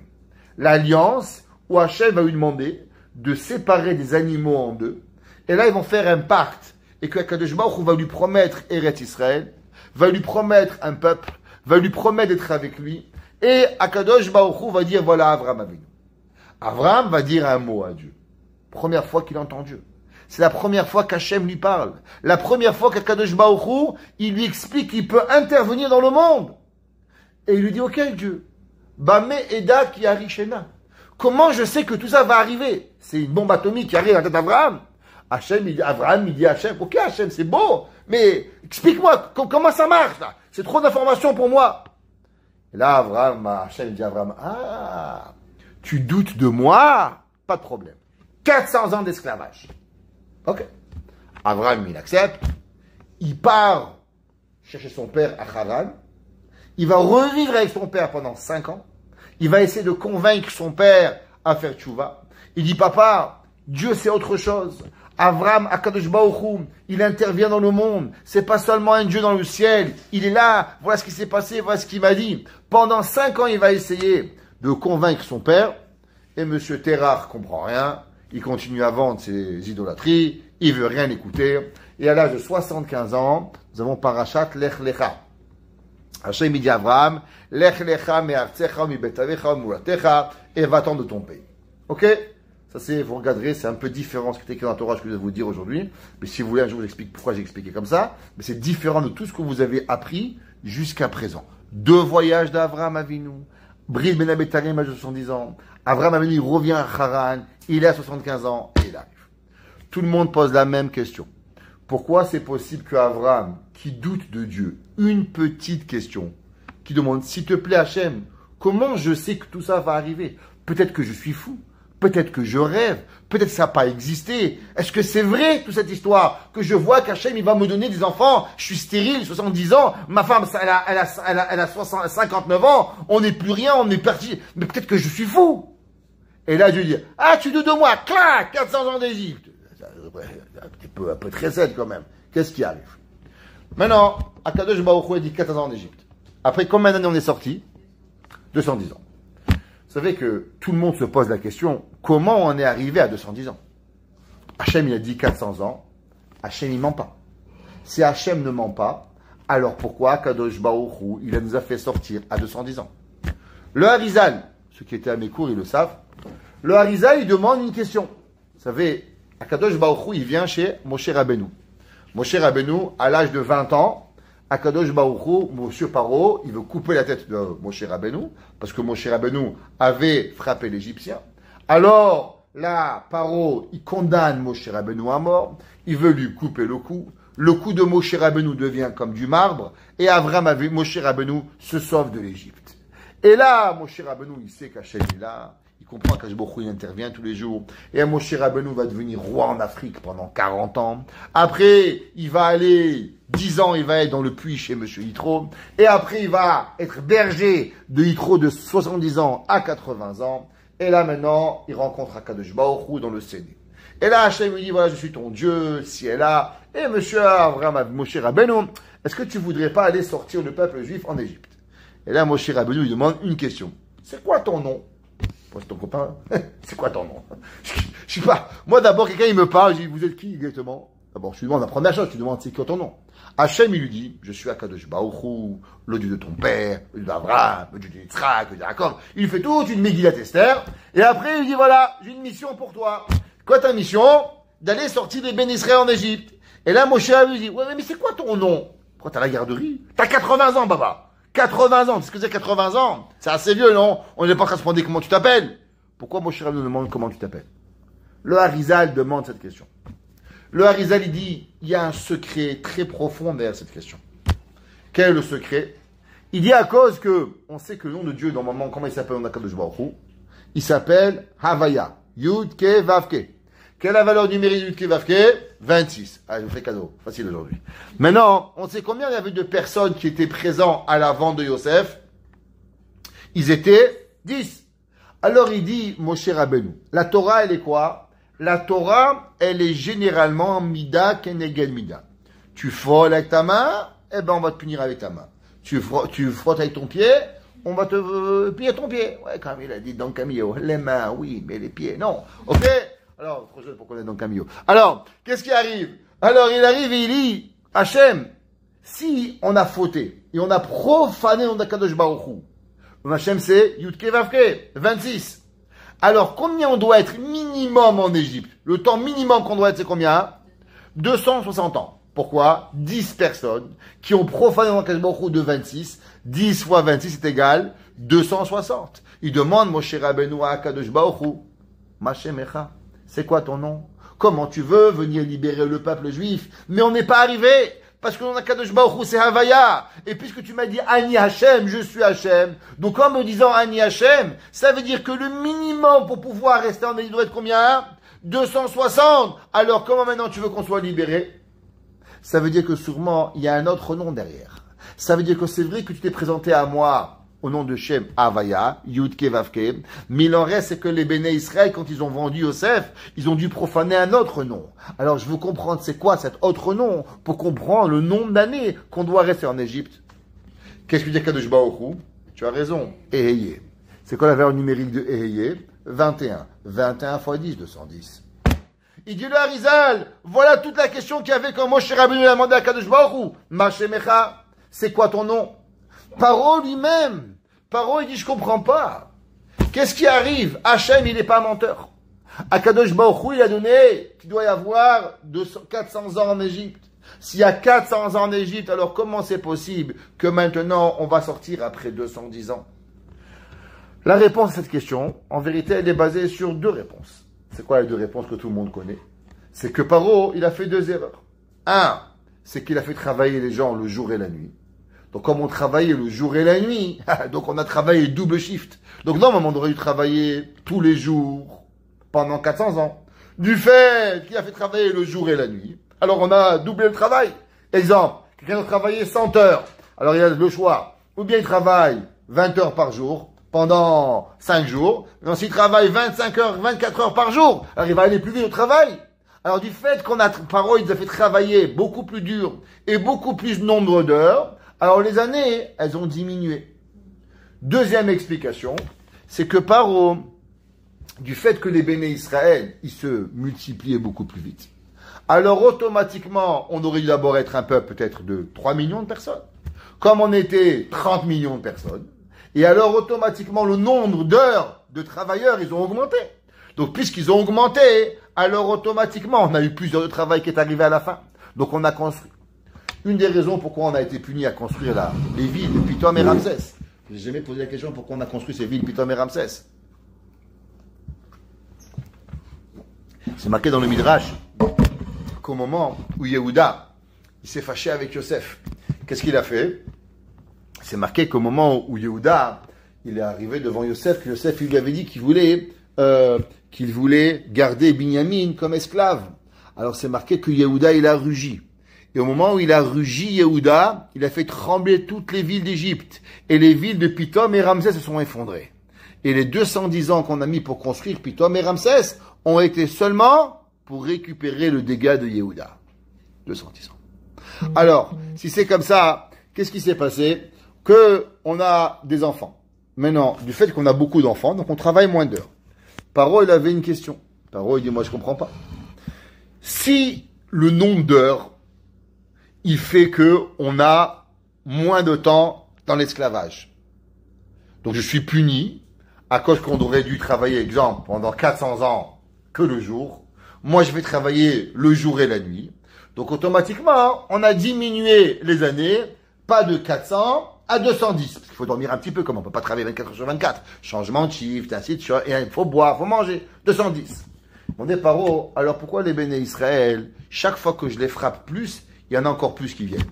L'alliance où Hachem va lui demander de séparer des animaux en deux. Et là, ils vont faire un pacte. Et que Akadosh Baruch Hu va lui promettre Eretz Israël, va lui promettre un peuple, va lui promettre d'être avec lui. Et Akadosh Baruch Hu va dire, voilà Avraham Avinu. Avraham va dire un mot à Dieu. Première fois qu'il entend Dieu. C'est la première fois qu'Hachem lui parle. La première fois qu'Akadosh Baruch Hu, il lui explique qu'il peut intervenir dans le monde. Et il lui dit, ok Dieu, Bame Eda qui Arishena. Comment je sais que tout ça va arriver? C'est une bombe atomique qui arrive à la tête d'Avraham. Avraham, il dit à Hachem, ok Hachem, c'est beau, mais explique-moi comment ça marche là. C'est trop d'informations pour moi. Et là, Hachem dit à Avraham, ah, tu doutes de moi? Pas de problème. 400 ans d'esclavage. Ok. Avraham, il accepte. Il part chercher son père à Haran. Il va revivre avec son père pendant 5 ans. Il va essayer de convaincre son père à faire tchouva. Il dit, papa, Dieu c'est autre chose. Avraham, Akadosh Baruch Hu, il intervient dans le monde. C'est pas seulement un Dieu dans le ciel. Il est là. Voilà ce qui s'est passé. Voilà ce qu'il m'a dit. Pendant 5 ans, il va essayer de convaincre son père. Et Monsieur Terrar comprend rien. Il continue à vendre ses idolâtries. Il veut rien écouter. Et à l'âge de 75 ans, nous avons Parashat Lech Lecha. Hachem dit à Avraham, Lech Lecha me'artzecha mi'betavecha mu'ratecha, et va-t'en de ton pays. Ok? Ça c'est, vous regarderez, c'est un peu différent ce qui est écrit dans la Torah, ce que je vais vous dire aujourd'hui. Mais si vous voulez, un jour, je vous explique pourquoi j'ai expliqué comme ça. Mais c'est différent de tout ce que vous avez appris jusqu'à présent. 2 voyages d'Avraham Avinu. Brit Ben Abetarim à 70 ans. Avraham Avinu, il revient à Haran. Il est à 75 ans et il arrive. Tout le monde pose la même question. Pourquoi c'est possible qu'Avraham, qui doute de Dieu, une petite question, qui demande, s'il te plaît Hachem, comment je sais que tout ça va arriver? Peut-être que je suis fou. Peut-être que je rêve, peut-être que ça n'a pas existé. Est-ce que c'est vrai toute cette histoire? Que je vois qu'Hachem il va me donner des enfants, je suis stérile, 70 ans, ma femme elle a 59 ans, on n'est plus rien, on est parti. Mais peut-être que je suis fou. Et là Dieu dit, ah tu doutes de moi, clac, 400 ans d'Égypte. Un peu très zen quand même. Qu'est-ce qui arrive? Maintenant, Akadosh Baruch Hu dit 400 ans d'Égypte. Après combien d'années on est sorti? 210 ans. Vous savez que tout le monde se pose la question, comment on est arrivé à 210 ans? Hachem, il a dit 400 ans. Hachem, il ment pas. Si Hachem ne ment pas, alors pourquoi Kadosh Baruch Hu, il nous a fait sortir à 210 ans? Le Harizal, ceux qui étaient à mes cours, ils le savent. Le Harizal, il demande une question. Vous savez, Kadosh Baruch Hu, il vient chez Moshe Rabbeinu. Moshe Rabbeinu, à l'âge de 20 ans, Akadosh Baruch Hu, Monsieur Paro, il veut couper la tête de Moshe Rabbeinu, parce que Moshe Rabbeinu avait frappé l'Égyptien. Alors, là, Paro, il condamne Moshe Rabbeinu à mort, il veut lui couper le cou. Le cou de Moshe Rabbeinu devient comme du marbre, et Moshe Rabbeinu se sauve de l'Égypte. Et là, Moshe Rabbeinu, il sait qu'Hachem est là, il comprend qu'Akadosh Baruch Hu, il intervient tous les jours, et Moshe Rabbeinu va devenir roi en Afrique pendant 40 ans. Après, il va aller 10 ans, il va être dans le puits chez Monsieur Yitro. Et après, il va être berger de Yitro de 70 ans à 80 ans. Et là, maintenant, il rencontre Akadosh Baruch Hu dans le Séné. Et là, Hachem lui dit, voilà, je suis ton Dieu, si elle a. Et monsieur Abraham, Moshe Rabbeinu, est-ce que tu voudrais pas aller sortir le peuple juif en Égypte? Et là, Moshe Rabbeinu lui demande une question. C'est quoi ton nom? Moi, c'est ton copain. C'est quoi ton nom? Je sais pas. Moi, d'abord, quelqu'un, il me parle, je dis, vous êtes qui exactement? D'abord, je lui demande la première chose, je lui demande, c'est quoi ton nom? Hachem, il lui dit, je suis Akadosh Baruch Hu, le Dieu de ton père, le Dieu d'Abraham, le Dieu de Yitzhak, le Dieu de Jacob. Il lui fait toute une Megillat Esther. Et après, il lui dit, voilà, j'ai une mission pour toi. Quoi ta mission? D'aller sortir les Ben Israël en Égypte. Et là, Moshe lui dit, ouais, mais c'est quoi ton nom? Pourquoi t'as la garderie? T'as 80 ans, Baba. 80 ans. Qu'est-ce que c'est 80 ans? C'est assez vieux, non? On n'est pas en train de se demander comment tu t'appelles. Pourquoi Moshe nous demande comment tu t'appelles? Le Harizal demande cette question. Le Harizal, il dit, il y a un secret très profond derrière cette question. Quel est le secret? Il dit à cause que, on sait que le nom de Dieu, normalement, comment il s'appelle en Akadosh Baruch Hu? Il s'appelle Havaya. Yud Ke Vav Ke. Quelle est la valeur numérique du Yud Ke Vav Ke? 26. Ah, je vous fais cadeau. Facile aujourd'hui. Maintenant, on sait combien il y avait de personnes qui étaient présentes à la vente de Yosef? Ils étaient 10. Alors il dit, Moshe Rabbeinu, la Torah, elle est quoi? La Torah, elle est généralement Mida Keneged Mida. Tu frôles avec ta main, eh ben on va te punir avec ta main. Tu frottes avec ton pied, on va te piller ton pied. Ouais, comme il a dit dans Camillo, les mains, oui, mais les pieds, non. Ok? Alors, trop jeune pour qu'on est dans Camillo. Alors, qu'est-ce qui arrive? Alors, il arrive et il dit, Hachem, si on a fauté et on a profané dans Akadosh Baruch Hu, Hachem c'est Yud Ke Vav Ke, 26. Alors, combien on doit être minimum en Égypte? Le temps minimum qu'on doit être, c'est combien? 260 ans. Pourquoi? 10 personnes qui ont profané dans Akadosh Baruch Hu de 26. 10 fois 26 est égal 260. Il demande Moshe Rabbeinu à Akadosh Baruch Hu, Mashemecha, c'est quoi ton nom? Comment tu veux venir libérer le peuple juif? Mais on n'est pas arrivé. Parce que dans Akadosh Baruch Hu, c'est Havaya. Et puisque tu m'as dit Ani Hashem, je suis Hashem. Donc en me disant Ani Hashem, ça veut dire que le minimum pour pouvoir rester en Égypte doit être combien? 260. Alors comment maintenant tu veux qu'on soit libéré? Ça veut dire que sûrement il y a un autre nom derrière. Ça veut dire que c'est vrai que tu t'es présenté à moi au nom de Shem Havaya, Yud Ke Vav Ke, mais il en reste c'est que les Béné Israël, quand ils ont vendu Yosef, ils ont dû profaner un autre nom. Alors je veux comprendre c'est quoi cet autre nom, pour comprendre le nombre d'années qu'on doit rester en Égypte. Qu'est-ce que dit Kadosh Baruch Hu? Tu as raison, Eheye. C'est quoi la valeur numérique de Eheye? 21. 21 fois 10, 210. Il dit le Harizal, voilà toute la question qu'il y avait quand Moshe Rabbeinu a demandé à Kadosh Baruch Hu. Mashemecha, c'est quoi ton nom? Paro lui-même, Paro il dit je comprends pas. Qu'est-ce qui arrive? Hachem il n'est pas menteur. Akadosh Baruch Hu il a donné qu'il doit y avoir 400 ans en Égypte. S'il y a 400 ans en Égypte, alors comment c'est possible que maintenant on va sortir après 210 ans? La réponse à cette question, en vérité, elle est basée sur deux réponses. C'est quoi les deux réponses que tout le monde connaît? C'est que Paro il a fait deux erreurs. Un, c'est qu'il a fait travailler les gens le jour et la nuit. Donc, comme on travaillait le jour et la nuit, donc on a travaillé double shift. Donc, normalement, on aurait dû travailler tous les jours pendant 400 ans. Du fait qu'il a fait travailler le jour et la nuit, alors on a doublé le travail. Exemple, quelqu'un a travaillé 100 heures. Alors, il a le choix. Ou bien il travaille 20 heures par jour pendant 5 jours. Et s'il travaille 25 heures, 24 heures par jour, alors il va aller plus vite au travail. Alors, du fait qu'on a, Paro, il a fait travailler beaucoup plus dur et beaucoup plus nombre d'heures, alors les années, elles ont diminué. Deuxième explication, c'est que Paro, du fait que les Béné Israël, ils se multipliaient beaucoup plus vite, alors automatiquement, on aurait dû d'abord être un peuple peut-être de 3 millions de personnes. Comme on était 30 millions de personnes, et alors automatiquement le nombre d'heures de travailleurs, ils ont augmenté. Donc puisqu'ils ont augmenté, alors automatiquement, on a eu plus d'heures de travail qui est arrivé à la fin. Donc on a construit. Une des raisons pourquoi on a été puni à construire les villes de Pitom et Ramsès. Je n'ai jamais posé la question pourquoi on a construit ces villes Pitom et Ramsès. C'est marqué dans le Midrash qu'au moment où Yehuda il s'est fâché avec Yosef, qu'est-ce qu'il a fait? C'est marqué qu'au moment où Yehuda il est arrivé devant Yosef, que Yosef il lui avait dit qu'il voulait garder Binyamin comme esclave. Alors c'est marqué que Yehuda il a rugi. Et au moment où il a rugi Yehuda, il a fait trembler toutes les villes d'Égypte. Et les villes de Pitom et Ramsès se sont effondrées. Et les 210 ans qu'on a mis pour construire Pitom et Ramsès ont été seulement pour récupérer le dégât de Yehuda. 210 ans. Alors, si c'est comme ça, qu'est-ce qui s'est passé? Que on a des enfants. Maintenant, du fait qu'on a beaucoup d'enfants, donc on travaille moins d'heures. Paro, il avait une question. Paro, il dit, moi, je comprends pas. Si le nombre d'heures, il fait que on a moins de temps dans l'esclavage. Donc, je suis puni à cause qu'on aurait dû travailler, exemple, pendant 400 ans que le jour. Moi, je vais travailler le jour et la nuit. Donc, automatiquement, on a diminué les années, pas de 400 à 210. Parce qu'il faut dormir un petit peu, comme on peut pas travailler 24 heures sur 24. Changement de shift, ainsi de suite, et il faut boire, il faut manger. 210. On dit, Paro, alors pourquoi les béné Israël, chaque fois que je les frappe plus, il y en a encore plus qui viennent?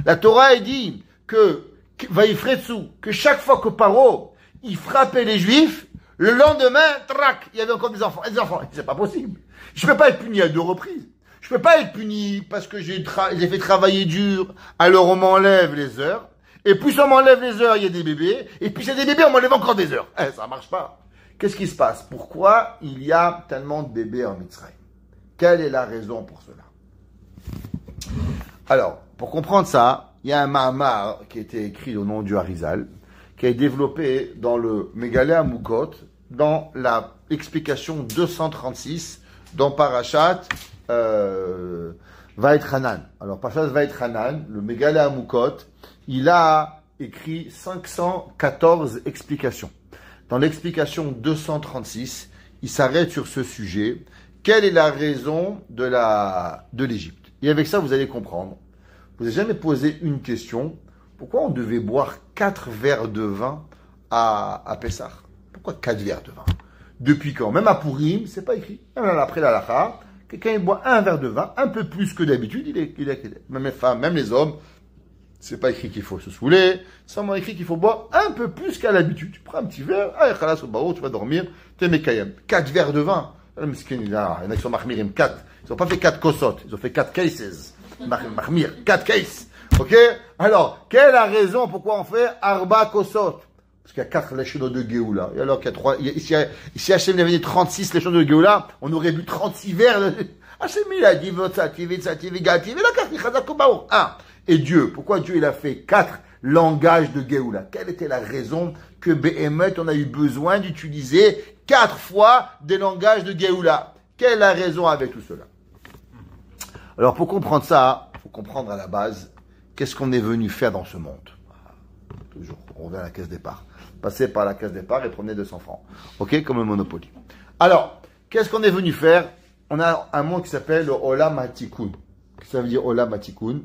La Torah, elle dit que, Vaïfretsu, que chaque fois que Paro, il frappait les Juifs, le lendemain, trac, il y avait encore des enfants. Des enfants, c'est pas possible. Je peux pas être puni à 2 reprises. Je peux pas être puni parce que j'ai fait travailler dur, alors on m'enlève les heures. Et plus on m'enlève les heures, il y a des bébés. Et puis c'est des bébés, on m'enlève encore des heures. Ça marche pas. Qu'est-ce qui se passe? Pourquoi il y a tellement de bébés en Mitzrayim? Quelle est la raison pour cela? Alors, pour comprendre ça, il y a un Mahamar qui a été écrit au nom du Harizal, qui est développé dans le Megalé Amukot, dans la explication 236, dans Parashat Vaïtranan. Alors, Parashat Vaïtranan, le Megalé Amukot, il a écrit 514 explications. Dans l'explication 236, il s'arrête sur ce sujet. Quelle est la raison de l'Égypte? Et avec ça, vous allez comprendre. Vous n'avez jamais posé une question. Pourquoi on devait boire 4 verres de vin à Pessah? Pourquoi 4 verres de vin? Depuis quand? Même à Purim, c'est pas écrit. Après la halakha, quelqu'un il boit un verre de vin, un peu plus que d'habitude, même les femmes, même les hommes, c'est pas écrit qu'il faut se saouler, c'est seulement écrit qu'il faut boire un peu plus qu'à l'habitude. Tu prends un petit verre, tu vas dormir, t'es mekayem. 4 verres de vin. Il y en a qui sont mahmirim, 4. Ils n'ont pas fait 4 kosot, ils ont fait 4 cases. Mahmir, 4 cases. Ok? Alors, quelle est la raison pourquoi on fait Arba Kosot? Parce qu'il y a 4 léchons de Géoula. Et alors qu'il y a 3, ici Hachem avait dit 36 léchons de Géoula, on aurait bu 36 verres. Hachem il a dit, et Dieu, pourquoi Dieu il a fait 4 langages de Géoula? Quelle était la raison que Behemoth on a eu besoin d'utiliser 4 fois des langages de Géoula? Quelle est la raison avec tout cela? Alors pour comprendre ça, il faut comprendre à la base qu'est-ce qu'on est venu faire dans ce monde. Toujours, on revient à la caisse départ. Passez par la caisse départ et prenez 200 francs. Ok, comme le Monopoly. Alors, qu'est-ce qu'on est venu faire? On a un monde qui s'appelle le Olam HaTikun. Qu'est-ce que ça veut dire Olam HaTikun?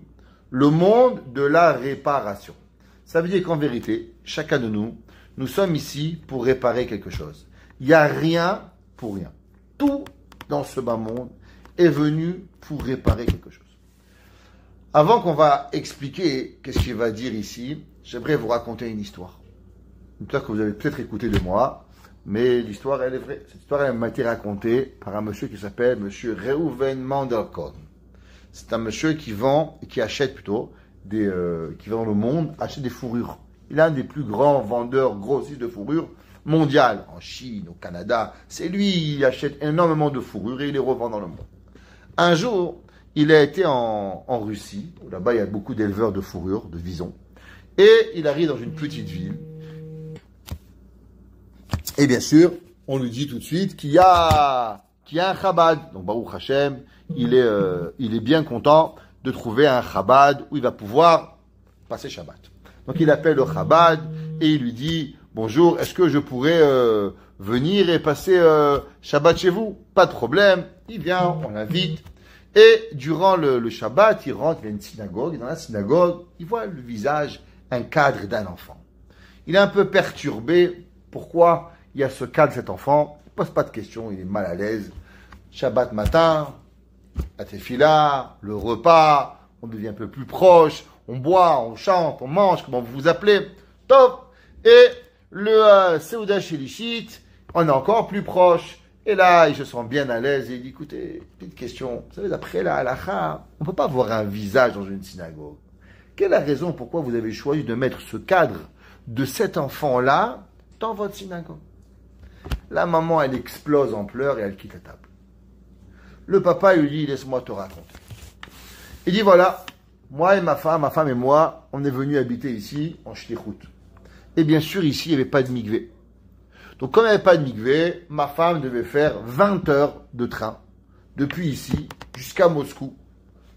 Le monde de la réparation. Ça veut dire qu'en vérité, chacun de nous, nous sommes ici pour réparer quelque chose. Il n'y a rien pour rien. Tout dans ce bas monde est venu pour réparer quelque chose. Avant qu'on va expliquer qu'est-ce qu'il va dire ici, j'aimerais vous raconter une histoire. Une histoire que vous avez peut-être écoutée de moi, mais l'histoire, elle est vraie. Cette histoire, elle m'a été racontée par un monsieur qui s'appelle monsieur Reuven Mandelkorn. C'est un monsieur qui achète plutôt, qui va dans le monde, achète des fourrures. Il est un des plus grands vendeurs grossistes de fourrures mondial, en Chine, au Canada. C'est lui, il achète énormément de fourrures et il les revend dans le monde. Un jour, il a été en Russie, où là-bas il y a beaucoup d'éleveurs de fourrures, de visons, et il arrive dans une petite ville. Et bien sûr, on lui dit tout de suite qu'il y a un Chabad. Donc Baruch Hashem, il est bien content de trouver un Chabad où il va pouvoir passer Shabbat. Donc il appelle le Chabad et il lui dit « Bonjour, est-ce que je pourrais venir et passer Shabbat chez vous ?» Pas de problème, il vient, on l'invite. Et durant le Shabbat, il rentre, il y a une synagogue. Et dans la synagogue, il voit le visage, un cadre d'un enfant. Il est un peu perturbé. Pourquoi il y a ce cadre de cet enfant? Il ne pose pas de questions, il est mal à l'aise. Shabbat matin, la tefila, le repas, on devient un peu plus proche, on boit, on chante, on mange, comment vous vous appelez? Top. Et le Seuda Shelishit, on est encore plus proche. Et là, il se sent bien à l'aise et il dit, écoutez, petite question, vous savez, d'après la halakha, on ne peut pas voir un visage dans une synagogue. Quelle est la raison pourquoi vous avez choisi de mettre ce cadre de cet enfant-là dans votre synagogue? La maman, elle explose en pleurs et elle quitte la table. Le papa lui dit, laisse-moi te raconter. Il dit, voilà, moi et ma femme et moi, on est venus habiter ici, en Shlichut. Et bien sûr, ici, il n'y avait pas de mikvé. Donc, comme il n'y avait pas de mikvé, ma femme devait faire 20 heures de train, depuis ici jusqu'à Moscou,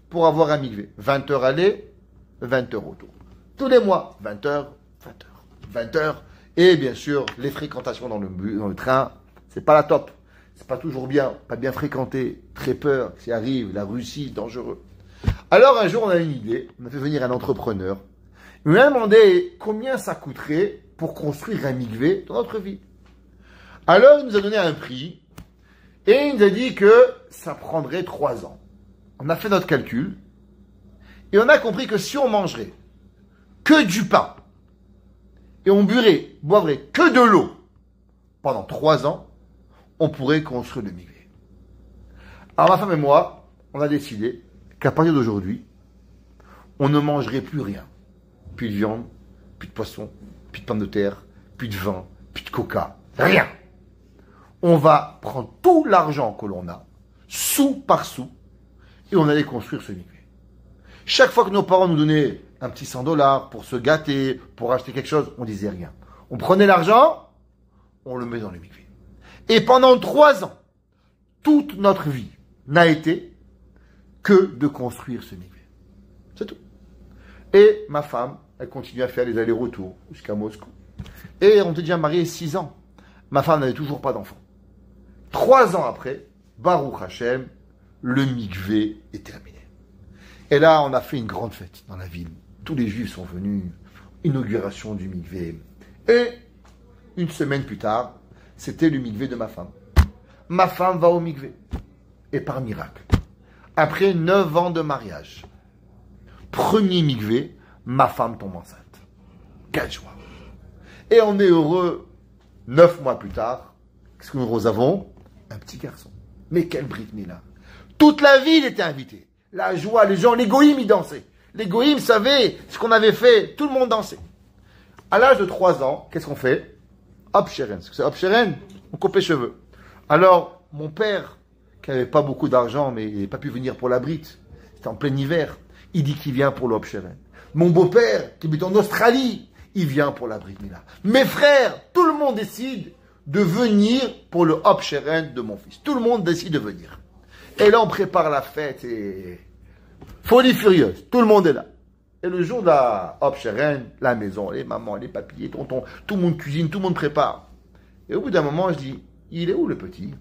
pour avoir un mikvé. 20 heures aller, 20 heures retour. Tous les mois, 20 heures, 20 heures, 20 heures. Et bien sûr, les fréquentations dans le train, c'est pas la top. C'est pas toujours bien, pas bien fréquenté, très peur, s'il arrive, la Russie, dangereux. Alors un jour, on a une idée, on a fait venir un entrepreneur. Il nous a demandé combien ça coûterait pour construire un mikvé dans notre ville. Alors il nous a donné un prix et il nous a dit que ça prendrait 3 ans. On a fait notre calcul et on a compris que si on mangerait que du pain et on boirait que de l'eau pendant 3 ans, on pourrait construire le mikvé. Alors ma femme et moi, on a décidé qu'à partir d'aujourd'hui, on ne mangerait plus rien. Plus de viande, plus de poisson, plus de pommes de terre, plus de vin, plus de coca, rien. On va prendre tout l'argent que l'on a, sou par sou, et on allait construire ce mikvé. Chaque fois que nos parents nous donnaient un petit $100 pour se gâter, pour acheter quelque chose, on disait rien. On prenait l'argent, on le met dans le mikvé. Et pendant 3 ans, toute notre vie n'a été que de construire ce mikvé. C'est tout. Et ma femme, elle continue à faire les allers-retours jusqu'à Moscou. Et on était déjà mariés 6 ans. Ma femme n'avait toujours pas d'enfant. 3 ans après, Baruch Hashem, le mikvé est terminé. Et là, on a fait une grande fête dans la ville. Tous les juifs sont venus. Inauguration du mikvé. Et une semaine plus tard, c'était le mikvé de ma femme. Ma femme va au mikvé. Et par miracle, après 9 ans de mariage, premier mikvé, ma femme tombe enceinte. Quelle joie. Et on est heureux, 9 mois plus tard, qu'est-ce que nous avons? Un petit garçon. Mais quel Brit Mila. Toute la ville était invitée. La joie, les gens, les goïms, ils dansaient. Les goïms savaient ce qu'on avait fait, tout le monde dansait. À l'âge de 3 ans, qu'est-ce qu'on fait? Hop, Sheren. C'est Hop, Sheren, on coupe les cheveux. Alors, mon père, qui n'avait pas beaucoup d'argent, mais il n'avait pas pu venir pour la brite, c'était en plein hiver, il dit qu'il vient pour le Hop Sheren. Mon beau-père, qui habite en Australie, il vient pour la Brit Mila. Mes frères, tout le monde décide de venir pour le Hop Sheren de mon fils. Tout le monde décide de venir. Et là, on prépare la fête et folie furieuse. Tout le monde est là. Et le jour de la Hop Sheren, la maison, les mamans, les papis, les tontons, tout le monde cuisine, tout le monde prépare. Et au bout d'un moment, je dis, il est où le petit?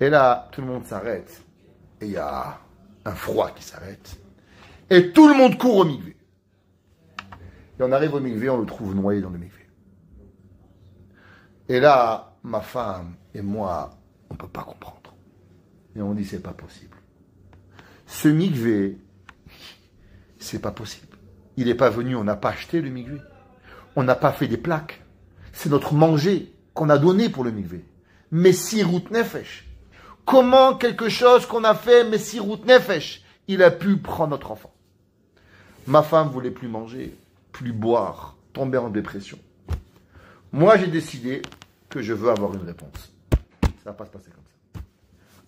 Et là, tout le monde s'arrête. Et il y a un froid qui s'arrête. Et tout le monde court au mikvé. Et on arrive au mikvé, on le trouve noyé dans le mikvé. Et là, ma femme et moi, on ne peut pas comprendre. Et on dit, c'est pas possible. Ce mikvé, c'est pas possible. Il n'est pas venu, on n'a pas acheté le mikvé. On n'a pas fait des plaques. C'est notre manger qu'on a donné pour le mikvé. Messirut nefesh. Comment quelque chose qu'on a fait, Messirut nefesh, il a pu prendre notre enfant? Ma femme voulait plus manger, plus boire, tomber en dépression. Moi, j'ai décidé que je veux avoir une réponse. Ça ne va pas se passer comme ça.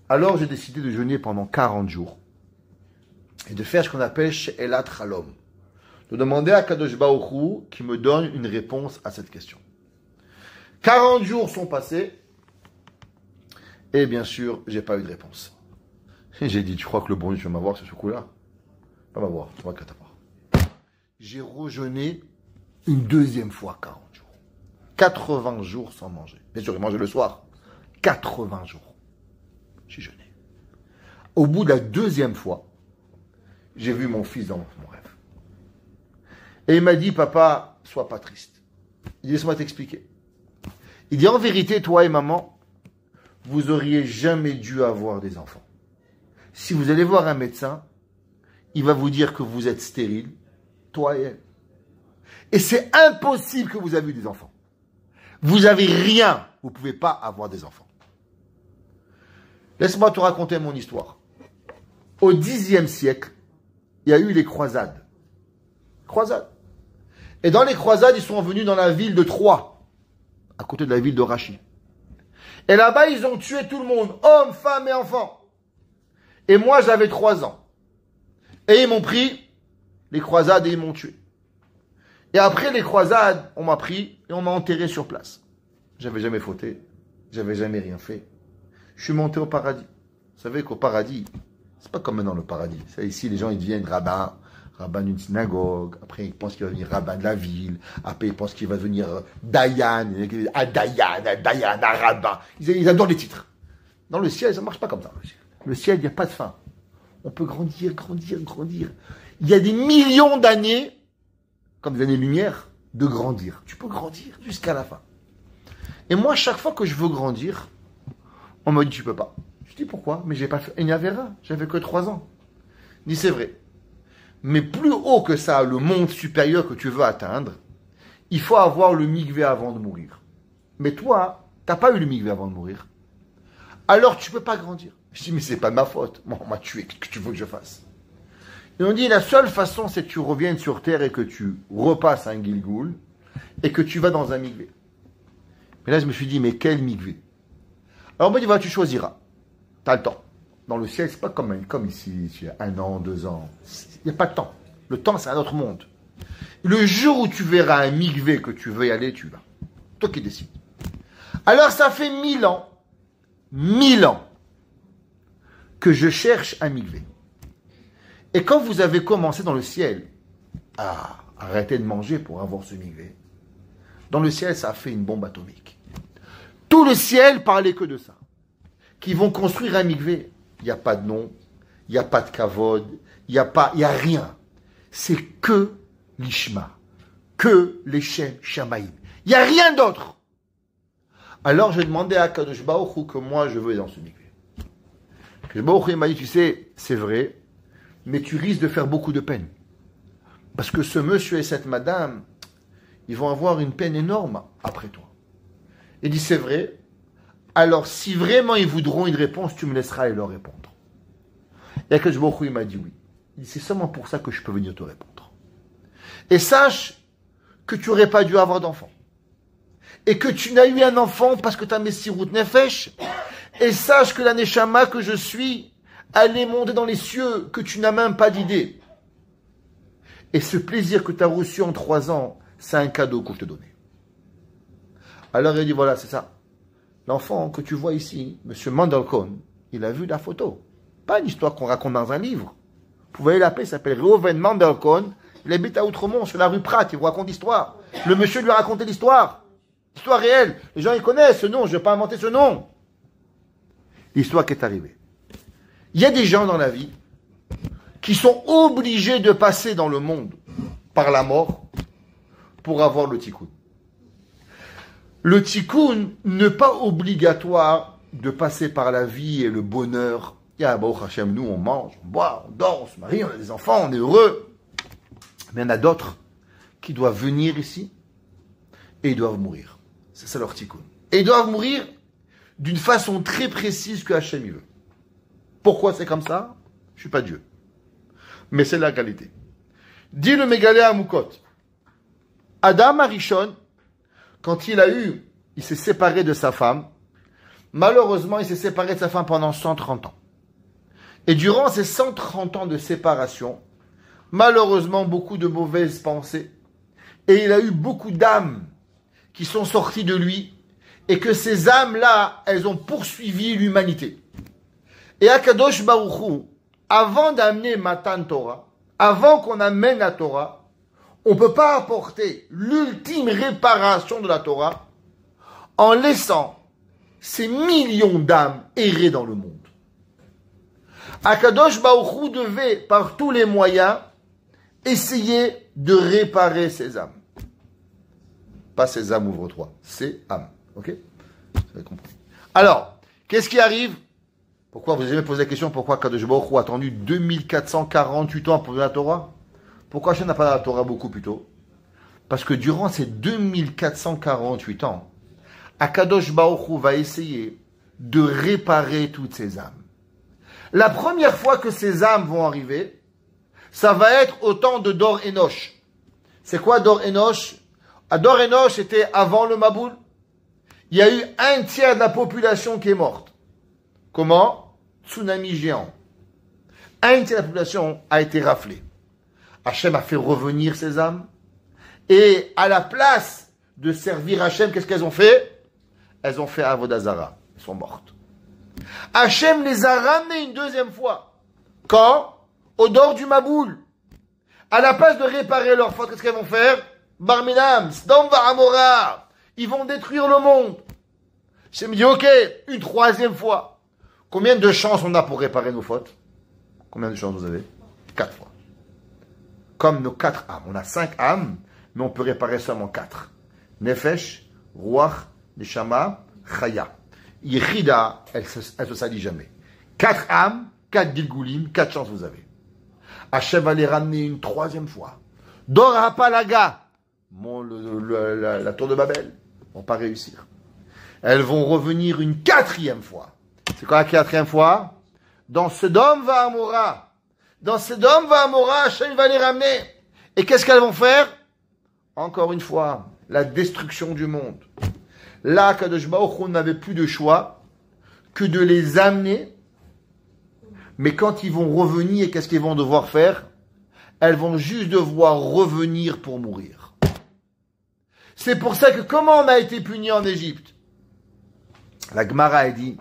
Alors, j'ai décidé de jeûner pendant 40 jours et de faire ce qu'on appelle She'elat Chalom. De demander à Kadosh Baruch Hu qui me donne une réponse à cette question. 40 jours sont passés et bien sûr, j'ai pas eu de réponse. Et j'ai dit, tu crois que le bon Dieu va m'avoir sur ce coup-là? Pas m'avoir, tu vois qu'à t'avoir. J'ai rejeûné une deuxième fois 40 jours. 80 jours sans manger. Bien sûr, j'ai mangé le soir. 80 jours. J'ai jeûné. Au bout de la deuxième fois, j'ai vu mon fils dans mon rêve. Et il m'a dit, papa, sois pas triste. Il dit, laisse-moi t'expliquer. Il dit, en vérité, toi et maman, vous auriez jamais dû avoir des enfants. Si vous allez voir un médecin, il va vous dire que vous êtes stérile, toi et elle. Et c'est impossible que vous ayez eu des enfants. Vous n'avez rien. Vous ne pouvez pas avoir des enfants. Laisse-moi te raconter mon histoire. Au Xe siècle, il y a eu les croisades. Croisades. Et dans les croisades, ils sont venus dans la ville de Troie, à côté de la ville de Rachid. Et là-bas, ils ont tué tout le monde, hommes, femmes et enfants. Et moi, j'avais 3 ans. Et ils m'ont pris les croisades et ils m'ont tué. Et après les croisades, on m'a pris et on m'a enterré sur place. J'avais jamais fauté, j'avais jamais rien fait. Je suis monté au paradis. Vous savez qu'au paradis, c'est pas comme maintenant le paradis. Ça, ici, les gens, ils deviennent rabbin d'une synagogue. Après, ils pensent qu'il va devenir rabbin de la ville. Après, ils pensent qu'il va devenir Dayan, Dayan, rabbin. Ils adorent les titres. Dans le ciel, ça marche pas comme ça. Le ciel, il n'y a pas de fin. On peut grandir, grandir, grandir. Il y a des millions d'années, comme des années-lumière, de grandir. Tu peux grandir jusqu'à la fin. Et moi, chaque fois que je veux grandir, on me dit, tu peux pas. Je dis, pourquoi? Mais j'ai pas fait, il n'y avait rien. J'avais que 3 ans. Je dis, c'est vrai. Mais plus haut que ça, le monde supérieur que tu veux atteindre, il faut avoir le mikvé avant de mourir. Mais toi, t'as pas eu le mikvé avant de mourir. Alors tu peux pas grandir. Je dis, mais c'est pas de ma faute. Moi, on m'a tué. Qu'est-ce que tu veux que je fasse? Et on dit, la seule façon, c'est que tu reviennes sur terre et que tu repasses un Gilgoul et que tu vas dans un mikvé. Mais là, je me suis dit, mais quel mikvé? Alors on me dit, voilà, tu choisiras. Tu as le temps. Dans le ciel, c'est pas comme ici, tu as 1 an, 2 ans. Il n'y a pas de temps. Le temps, c'est un autre monde. Le jour où tu verras un mikvé que tu veux y aller, tu vas. Toi qui décides. Alors ça fait 1000 ans, 1000 ans, que je cherche un mikvé. Et quand vous avez commencé dans le ciel à arrêter de manger pour avoir ce mikvé, dans le ciel, ça a fait une bombe atomique. Tout le ciel parlait que de ça. Qu'ils vont construire un mikvé. Il n'y a pas de nom, il n'y a pas de kavod, il n'y a rien. C'est que l'ishma, que les Shem Shamaïm. Il n'y a rien d'autre. Alors j'ai demandé à Kadosh Baruch Hu que moi je veux aller dans ce mikvé. Kadosh Baruch Hu m'a dit, tu sais, c'est vrai, mais tu risques de faire beaucoup de peine. Parce que ce monsieur et cette madame, ils vont avoir une peine énorme après toi. Il dit, c'est vrai. Alors, si vraiment ils voudront une réponse, tu me laisseras aller leur répondre. Et Akadosh Baruch Hu, il m'a dit oui. Il dit, c'est seulement pour ça que je peux venir te répondre. Et sache que tu n'aurais pas dû avoir d'enfant. Et que tu n'as eu un enfant parce que tu as Messirut Nefesh. Et sache que la Neshama que je suis, elle est montée dans les cieux, que tu n'as même pas d'idée. Et ce plaisir que tu as reçu en 3 ans, c'est un cadeau que je te donnais. Alors il dit, voilà, c'est ça. L'enfant que tu vois ici, M. Mandelkon, il a vu la photo. Pas une histoire qu'on raconte dans un livre. Vous pouvez l'appeler, il s'appelle Reuven Mandelkon. Il habite à Outremont, sur la rue Pratt, il vous raconte l'histoire. Le monsieur lui a raconté l'histoire. L'histoire réelle. Les gens, ils connaissent ce nom, je ne vais pas inventer ce nom. L'histoire qui est arrivée. Il y a des gens dans la vie qui sont obligés de passer dans le monde par la mort pour avoir le tikkun. Le tikkun n'est pas obligatoire de passer par la vie et le bonheur. Baruch Hashem, nous on mange, on boit, on dort, on se marie, on a des enfants, on est heureux. Mais il y en a d'autres qui doivent venir ici et ils doivent mourir. C'est ça leur tikkun. Et ils doivent mourir d'une façon très précise que Hashem veut. Pourquoi c'est comme ça? Je ne suis pas Dieu. Mais c'est la qualité. Dit le Mégalé à Moukot. Adam Arishon, quand il s'est séparé de sa femme, malheureusement, il s'est séparé de sa femme pendant 130 ans. Et durant ces 130 ans de séparation, malheureusement, beaucoup de mauvaises pensées. Et il a eu beaucoup d'âmes qui sont sorties de lui, et que ces âmes-là, elles ont poursuivi l'humanité. Et Akadosh Baruch Hu, avant d'amener Matan Torah, avant qu'on amène la Torah, on ne peut pas apporter l'ultime réparation de la Torah en laissant ces millions d'âmes errer dans le monde. Akadosh Baruch Hu devait, par tous les moyens, essayer de réparer ces âmes. Pas ces âmes, ouvre-toi, ces âmes. Ok? Vous avez compris. Alors, qu'est-ce qui arrive? Pourquoi vous avez posé la question, pourquoi Akadosh Baruch Hu a attendu 2448 ans pour donner la Torah? Pourquoi Hachem n'a pas la Torah beaucoup plus tôt? Parce que durant ces 2448 ans, Akadosh Baruch Hu va essayer de réparer toutes ces âmes. La première fois que ces âmes vont arriver, ça va être au temps de Dor Enosh. C'est quoi Dor Enosh? Dor Enosh était avant le Maboul. Il y a eu un tiers de la population qui est morte. Comment? Tsunami géant. Un tiers de la population a été raflée. Hachem a fait revenir ces âmes. Et à la place de servir Hachem, qu'est-ce qu'elles ont fait? Elles ont fait Avodah Zara. Elles sont mortes. Hachem les a ramenées une deuxième fois. Quand? Au dehors du Maboul. À la place de réparer leur faute, qu'est-ce qu'elles vont faire? Barminam, Sdom Amora. Ils vont détruire le monde. Je me dis, ok, une troisième fois. Combien de chances on a pour réparer nos fautes? Combien de chances vous avez? 4 fois. Comme nos 4 âmes. On a 5 âmes, mais on peut réparer seulement 4. Nefesh, Ruach, Neshama, Chaya. Yechida, elle se salit jamais. 4 âmes, 4 Gilgulim, 4 chances vous avez. Hachem va les ramener une troisième fois. Dor Hapalaga, la tour de Babel, vont pas réussir. Elles vont revenir une quatrième fois. C'est quoi la quatrième fois? Dans Sodom va Amora. Dans Sodom va Amora, Hachem va les ramener. Et qu'est-ce qu'elles vont faire? Encore une fois, la destruction du monde. Là, Kadosh Baruch Hu n'avait plus de choix que de les amener. Mais quand ils vont revenir, qu'est-ce qu'ils vont devoir faire? Elles vont juste devoir revenir pour mourir. C'est pour ça que comment on a été puni en Égypte? La Gemara a dit